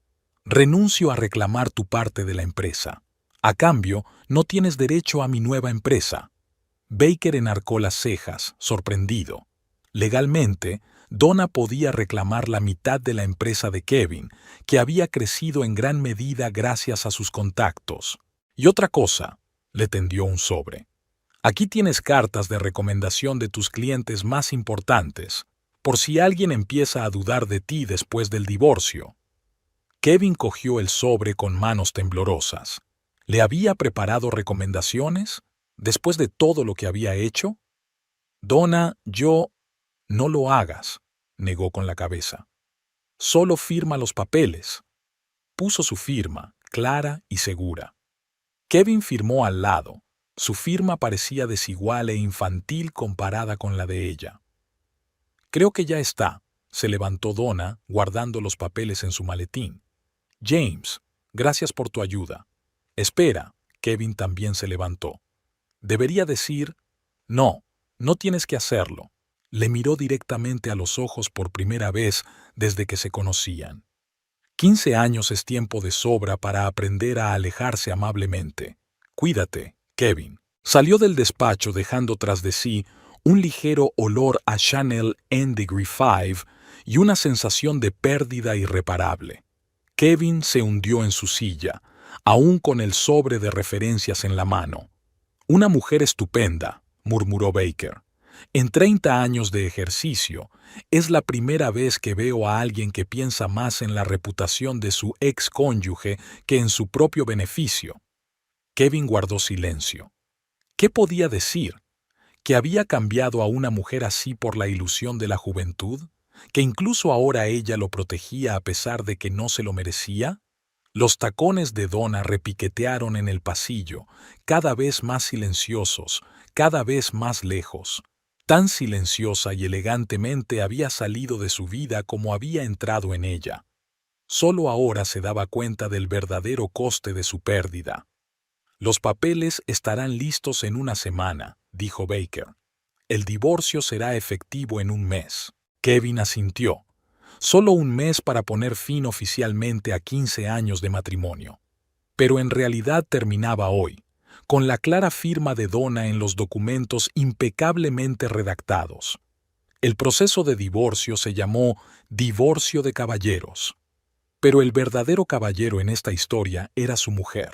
Renuncio a reclamar tu parte de la empresa. A cambio, no tienes derecho a mi nueva empresa. Baker enarcó las cejas, sorprendido. Legalmente, Donna podía reclamar la mitad de la empresa de Kevin, que había crecido en gran medida gracias a sus contactos. Y otra cosa, le tendió un sobre. Aquí tienes cartas de recomendación de tus clientes más importantes, por si alguien empieza a dudar de ti después del divorcio. Kevin cogió el sobre con manos temblorosas. ¿Le había preparado recomendaciones después de todo lo que había hecho? Donna, no lo hagas, negó con la cabeza. Solo firma los papeles. Puso su firma, clara y segura. Kevin firmó al lado. Su firma parecía desigual e infantil comparada con la de ella. Creo que ya está, se levantó Donna, guardando los papeles en su maletín. James, gracias por tu ayuda. Espera, Kevin también se levantó. Debería decir, no tienes que hacerlo. Le miró directamente a los ojos por primera vez desde que se conocían. 15 años es tiempo de sobra para aprender a alejarse amablemente. Cuídate, Kevin. Salió del despacho dejando tras de sí un ligero olor a Chanel en Degree 5 y una sensación de pérdida irreparable. Kevin se hundió en su silla, aún con el sobre de referencias en la mano. Una mujer estupenda, murmuró Baker. En 30 años de ejercicio, es la primera vez que veo a alguien que piensa más en la reputación de su ex cónyuge que en su propio beneficio. Kevin guardó silencio. ¿Qué podía decir? ¿Que había cambiado a una mujer así por la ilusión de la juventud? ¿Que incluso ahora ella lo protegía a pesar de que no se lo merecía? Los tacones de Donna repiquetearon en el pasillo, cada vez más silenciosos, cada vez más lejos. Tan silenciosa y elegantemente había salido de su vida como había entrado en ella. Solo ahora se daba cuenta del verdadero coste de su pérdida. Los papeles estarán listos en una semana, dijo Baker. El divorcio será efectivo en un mes. Kevin asintió. Solo un mes para poner fin oficialmente a 15 años de matrimonio. Pero en realidad terminaba hoy, con la clara firma de Donna en los documentos impecablemente redactados. El proceso de divorcio se llamó divorcio de caballeros. Pero el verdadero caballero en esta historia era su mujer.